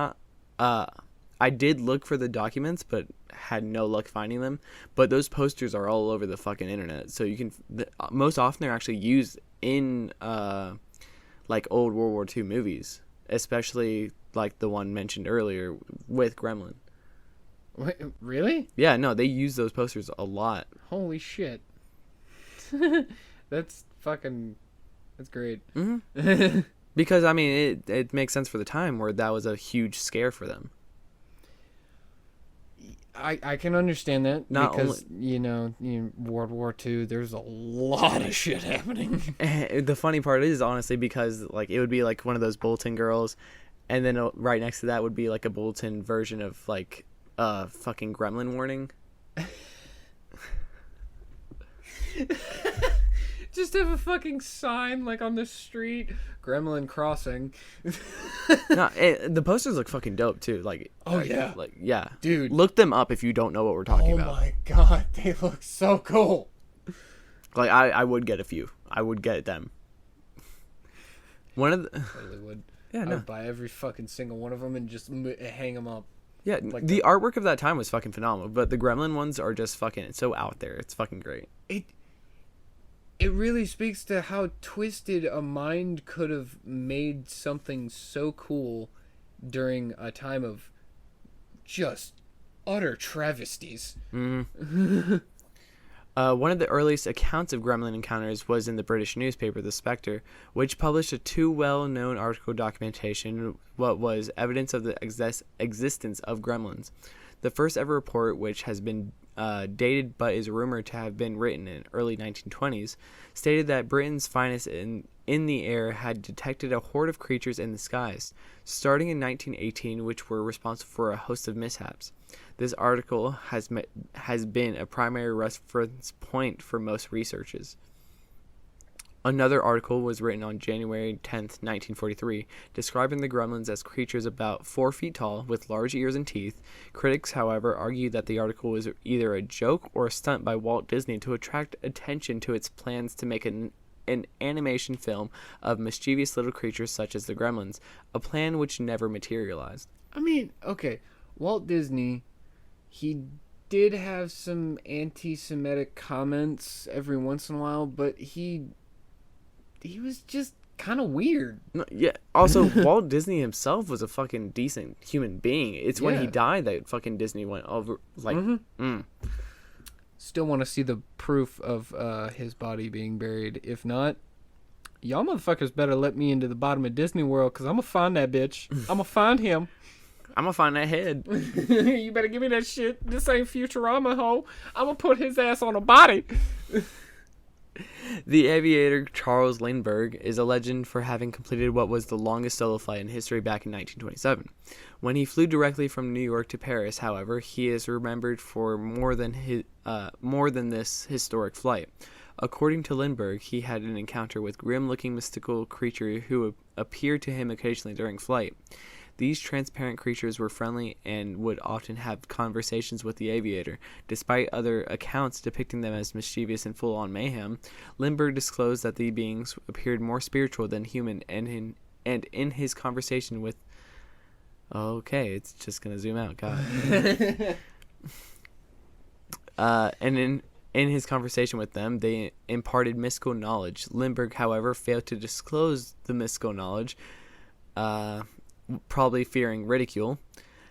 look for the documents, but had no luck finding them. But those posters are all over the fucking internet, so you can. Most often, they're actually used in like old World War II movies, especially like the one mentioned earlier with Gremlin. Wait, really? Yeah, no, they use those posters a lot. Holy shit. That's great. Mm-hmm. Because, I mean, it makes sense for the time where that was a huge scare for them. I can understand that Not because, World War II, there's a lot of shit happening. The funny part is, honestly, because like it would be like one of those bulletin girls, and then right next to that would be like a bulletin version of like fucking Gremlin warning. Just have a fucking sign like on the street, Gremlin crossing. No, the posters look fucking dope too. Like, yeah, dude, look them up if you don't know what we're talking about. Oh my god, they look so cool. Like, I would get a few. I would get them. One of the totally would. Yeah, no. I would buy every fucking single one of them and just hang them up. Yeah, like the artwork of that time was fucking phenomenal, but the Gremlin ones are just fucking so out there. It's fucking great. It really speaks to how twisted a mind could have made something so cool during a time of just utter travesties. Mm-hmm. One of the earliest accounts of Gremlin encounters was in the British newspaper The Spectre, which published a too well-known article documentation what was evidence of the existence of gremlins. The first ever report, which has been dated but is rumored to have been written in early 1920s, stated that Britain's finest in the air had detected a horde of creatures in the skies, starting in 1918, which were responsible for a host of mishaps. This article has been a primary reference point for most researchers. Another article was written on January 10th, 1943, describing the gremlins as creatures about 4 feet tall with large ears and teeth. Critics, however, argued that the article was either a joke or a stunt by Walt Disney to attract attention to its plans to make an animation film of mischievous little creatures such as the gremlins, a plan which never materialized. I mean, okay, Walt Disney, he did have some anti-Semitic comments every once in a while, but he was just kind of weird. No, yeah. Also, Walt Disney himself was a fucking decent human being. It's when he died that fucking Disney went over. Like, Still want to see the proof of his body being buried. If not, y'all motherfuckers better let me into the bottom of Disney World, because I'm going to find that bitch. I'm going to find him. I'm going to find that head. You better give me that shit. This ain't Futurama, ho. I'm going to put his ass on a body. The aviator Charles Lindbergh is a legend for having completed what was the longest solo flight in history back in 1927. When he flew directly from New York to Paris, however, he is remembered for more than this historic flight. According to Lindbergh, he had an encounter with grim-looking mystical creature who appeared to him occasionally during flight. These transparent creatures were friendly and would often have conversations with the aviator. Despite other accounts depicting them as mischievous and full-on mayhem, Lindbergh disclosed that the beings appeared more spiritual than human, and and in his conversation with... Okay, it's just going to zoom out. God. And in his conversation with them, they imparted mystical knowledge. Lindbergh, however, failed to disclose the mystical knowledge, probably fearing ridicule.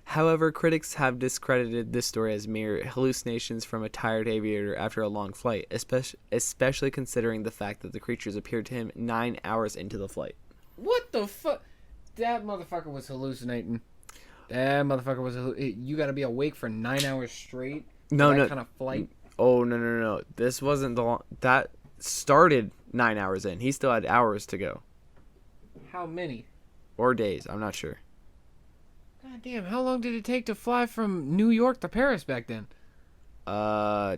However, critics have discredited this story as mere hallucinations from a tired aviator after a long flight, especially considering the fact that the creatures appeared to him 9 hours into the flight. What the fuck? That motherfucker was hallucinating. You gotta be awake for 9 hours straight? No, that kind of flight? Oh, no. This wasn't the long... That started 9 hours in. He still had hours to go. How many? Or days. I'm not sure. God damn, how long did it take to fly from New York to Paris back then? I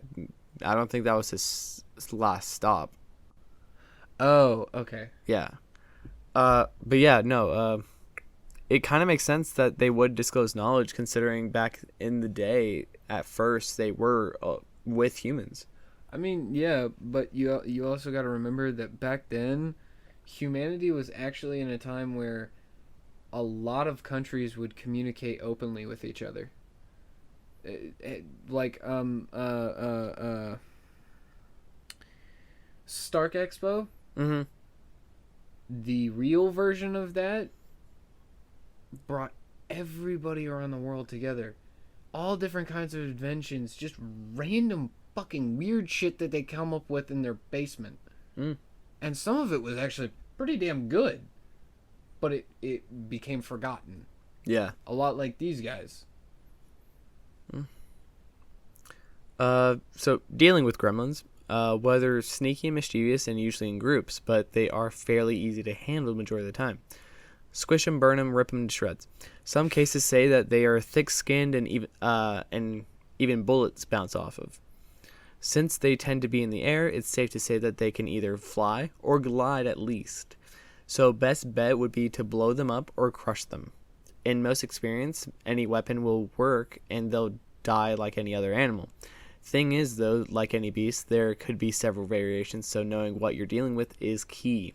don't think that was his last stop. Oh, okay. Yeah. But yeah, no. It kind of makes sense that they would disclose knowledge, considering back in the day, at first, they were with humans. I mean, yeah, but you also got to remember that back then, humanity was actually in a time where a lot of countries would communicate openly with each other. Stark Expo. Mm-hmm. The real version of that brought everybody around the world together. All different kinds of inventions, just random fucking weird shit that they come up with in their basement. Mm. And some of it was actually pretty damn good. But it became forgotten. Yeah. A lot like these guys. So dealing with gremlins, whether sneaky and mischievous and usually in groups, but they are fairly easy to handle the majority of the time. Squish them, burn them, rip them to shreds. Some cases say that they are thick-skinned and even bullets bounce off of. Since they tend to be in the air, it's safe to say that they can either fly or glide at least. So best bet would be to blow them up or crush them. In most experience, any weapon will work and they'll die like any other animal. Thing is, though, like any beast, there could be several variations, so knowing what you're dealing with is key.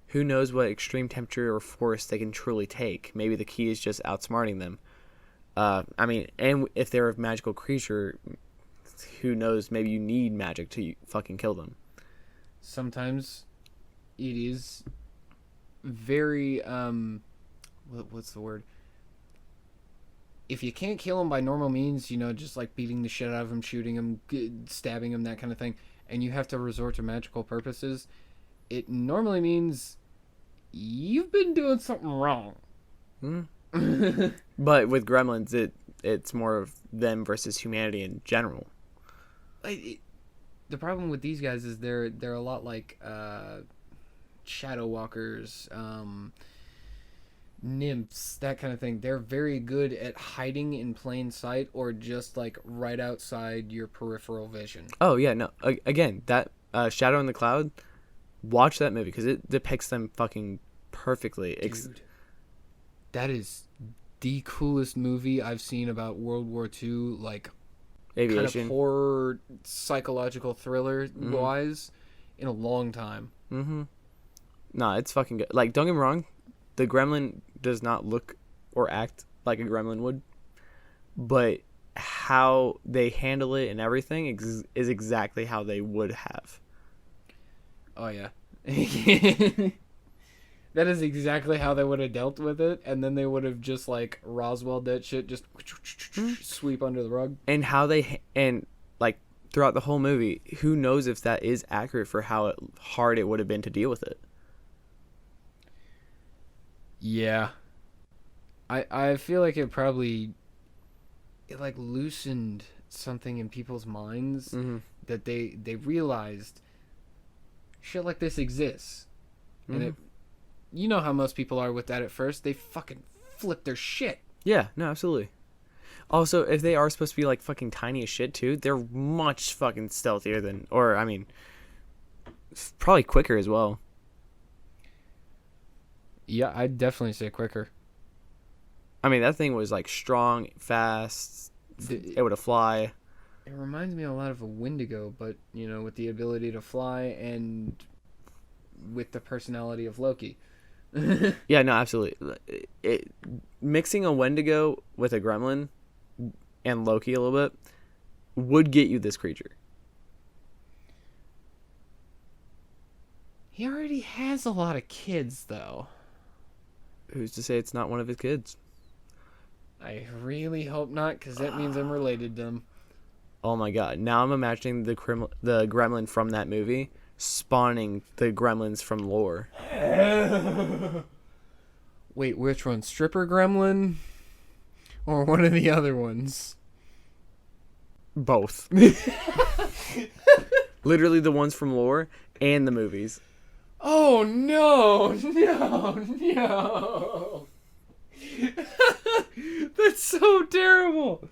Who knows what extreme temperature or force they can truly take? Maybe the key is just outsmarting them. And if they're a magical creature, who knows? Maybe you need magic to fucking kill them. Sometimes it is very what's the word? If you can't kill them by normal means, just like beating the shit out of them, shooting them, stabbing them, that kind of thing, and you have to resort to magical purposes, it normally means you've been doing something wrong. But with gremlins, it's more of them versus humanity in general. The problem with these guys is they're a lot like shadow walkers, nymphs, that kind of thing. They're very good at hiding in plain sight or just like right outside your peripheral vision. Oh yeah, no. Again, that Shadow in the Cloud, watch that movie because it depicts them fucking perfectly. Dude, that is the coolest movie I've seen about World War II, like aviation, kind of horror, psychological thriller wise, in a long time. Mm-hmm. Nah, it's fucking good. Like, don't get me wrong, the gremlin does not look or act like a gremlin would, but how they handle it and everything is exactly how they would have. Oh yeah. That is exactly how they would have dealt with it, and then they would have just like Roswell that shit, just sweep under the rug. And how they like throughout the whole movie, who knows if that is accurate for how hard it would have been to deal with it. Yeah. I feel like it like loosened something in people's minds that they realized shit like this exists. And it, you know how most people are with that at first. They fucking flip their shit. Yeah, no, absolutely. Also, if they are supposed to be like fucking tiny as shit too, they're much fucking stealthier than, or I mean, probably quicker as well. Yeah, I'd definitely say quicker. I mean, that thing was like strong, fast, able to fly. It reminds me a lot of a Wendigo, but with the ability to fly and with the personality of Loki. Yeah, no, absolutely. Mixing a Wendigo with a Gremlin and Loki a little bit would get you this creature. He already has a lot of kids, though. Who's to say it's not one of his kids? I really hope not, because that means I'm related to them. Oh my god! Now I'm imagining the Gremlin from that movie spawning the Gremlins from lore. Wait, which one? Stripper Gremlin? Or one of the other ones? Both. Literally the ones from lore and the movies. Oh, no! No! That's so terrible!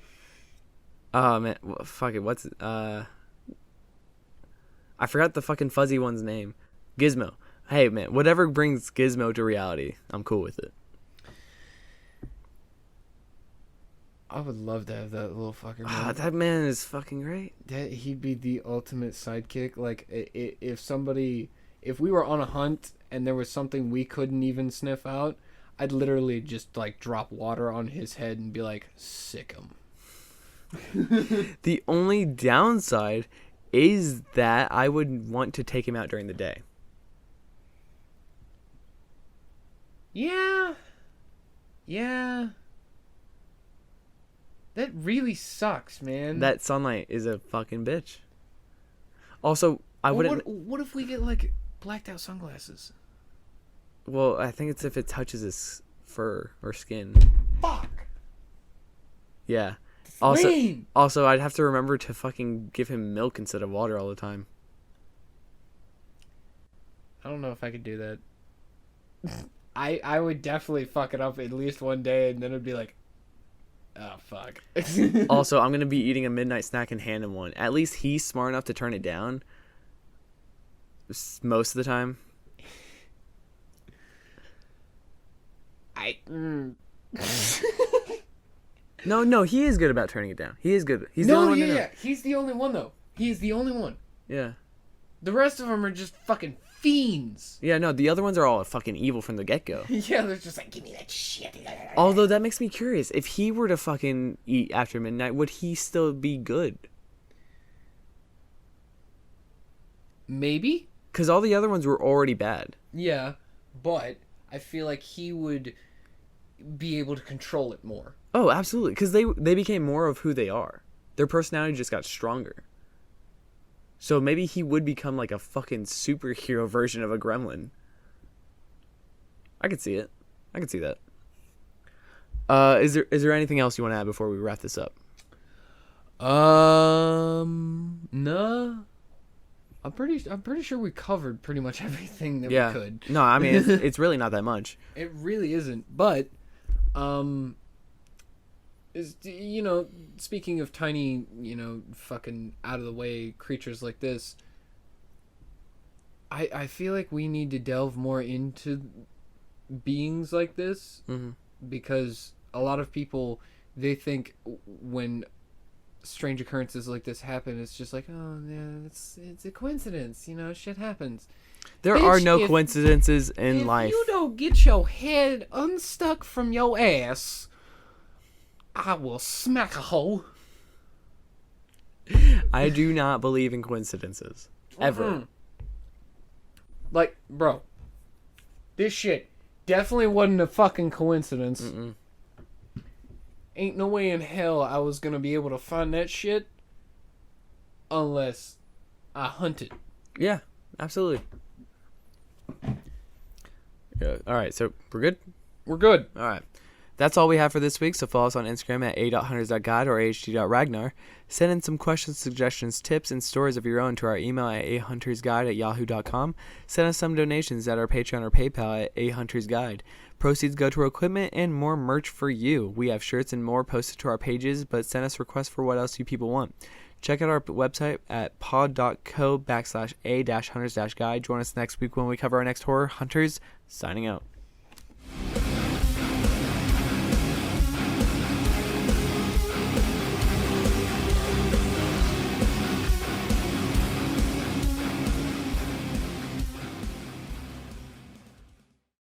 Oh man, fuck it. What's I forgot the fucking fuzzy one's name. Gizmo. Hey man, whatever brings Gizmo to reality, I'm cool with it. I would love to have that little fucker. Ah, that man is fucking great. He'd be the ultimate sidekick. Like, if we were on a hunt and there was something we couldn't even sniff out, I'd literally just, like, drop water on his head and be like, sick him. The only downside is that I would want to take him out during the day. Yeah. That really sucks, man. That sunlight is a fucking bitch. Also, I wouldn't... What if we get, like, blacked out sunglasses? Well, I think it's if it touches his fur or skin. Fuck! Yeah. Lame. Also, I'd have to remember to fucking give him milk instead of water all the time. I don't know if I could do that. I would definitely fuck it up at least one day, and then it'd be like, oh, fuck. Also, I'm going to be eating a midnight snack and hand him one. At least he's smart enough to turn it down. Most of the time. No, he is good about turning it down. He is good. He's the only one to know. He's the only one, though. He's the only one. Yeah. The rest of them are just fucking fiends. Yeah, no, the other ones are all fucking evil from the get-go. Yeah, they're just like, give me that shit. Although that makes me curious. If he were to fucking eat after midnight, would he still be good? Maybe. Because all the other ones were already bad. Yeah, but I feel like he would be able to control it more. Oh, absolutely. Because they became more of who they are. Their personality just got stronger. So maybe he would become like a fucking superhero version of a gremlin. I could see it. I could see that. Is there anything else you want to add before we wrap this up? No. I'm pretty sure we covered pretty much everything that we could. No, I mean it's really not that much. It really isn't. But speaking of tiny, fucking out of the way creatures like this, I feel like we need to delve more into beings like this, because a lot of people, they think when strange occurrences like this happen, it's just like, oh yeah, it's a coincidence, shit happens. There are no coincidences in life. If you don't get your head unstuck from your ass, I will smack a hole. I do not believe in coincidences. Ever. Like, bro, this shit definitely wasn't a fucking coincidence. Ain't no way in hell I was gonna be able to find that shit unless I hunted. Yeah, absolutely. Yeah. All right, so we're good? We're good. All right. That's all we have for this week, so follow us on Instagram at a.hunters.guide or aht.ragnar. Send in some questions, suggestions, tips, and stories of your own to our email at ahuntersguide@yahoo.com. Send us some donations at our Patreon or PayPal at ahuntersguide. Proceeds go to our equipment and more merch for you. We have shirts and more posted to our pages, but send us requests for what else you people want. Check out our website at pod.co/a-hunters-guide. Join us next week when we cover our next horror. Hunters, signing out.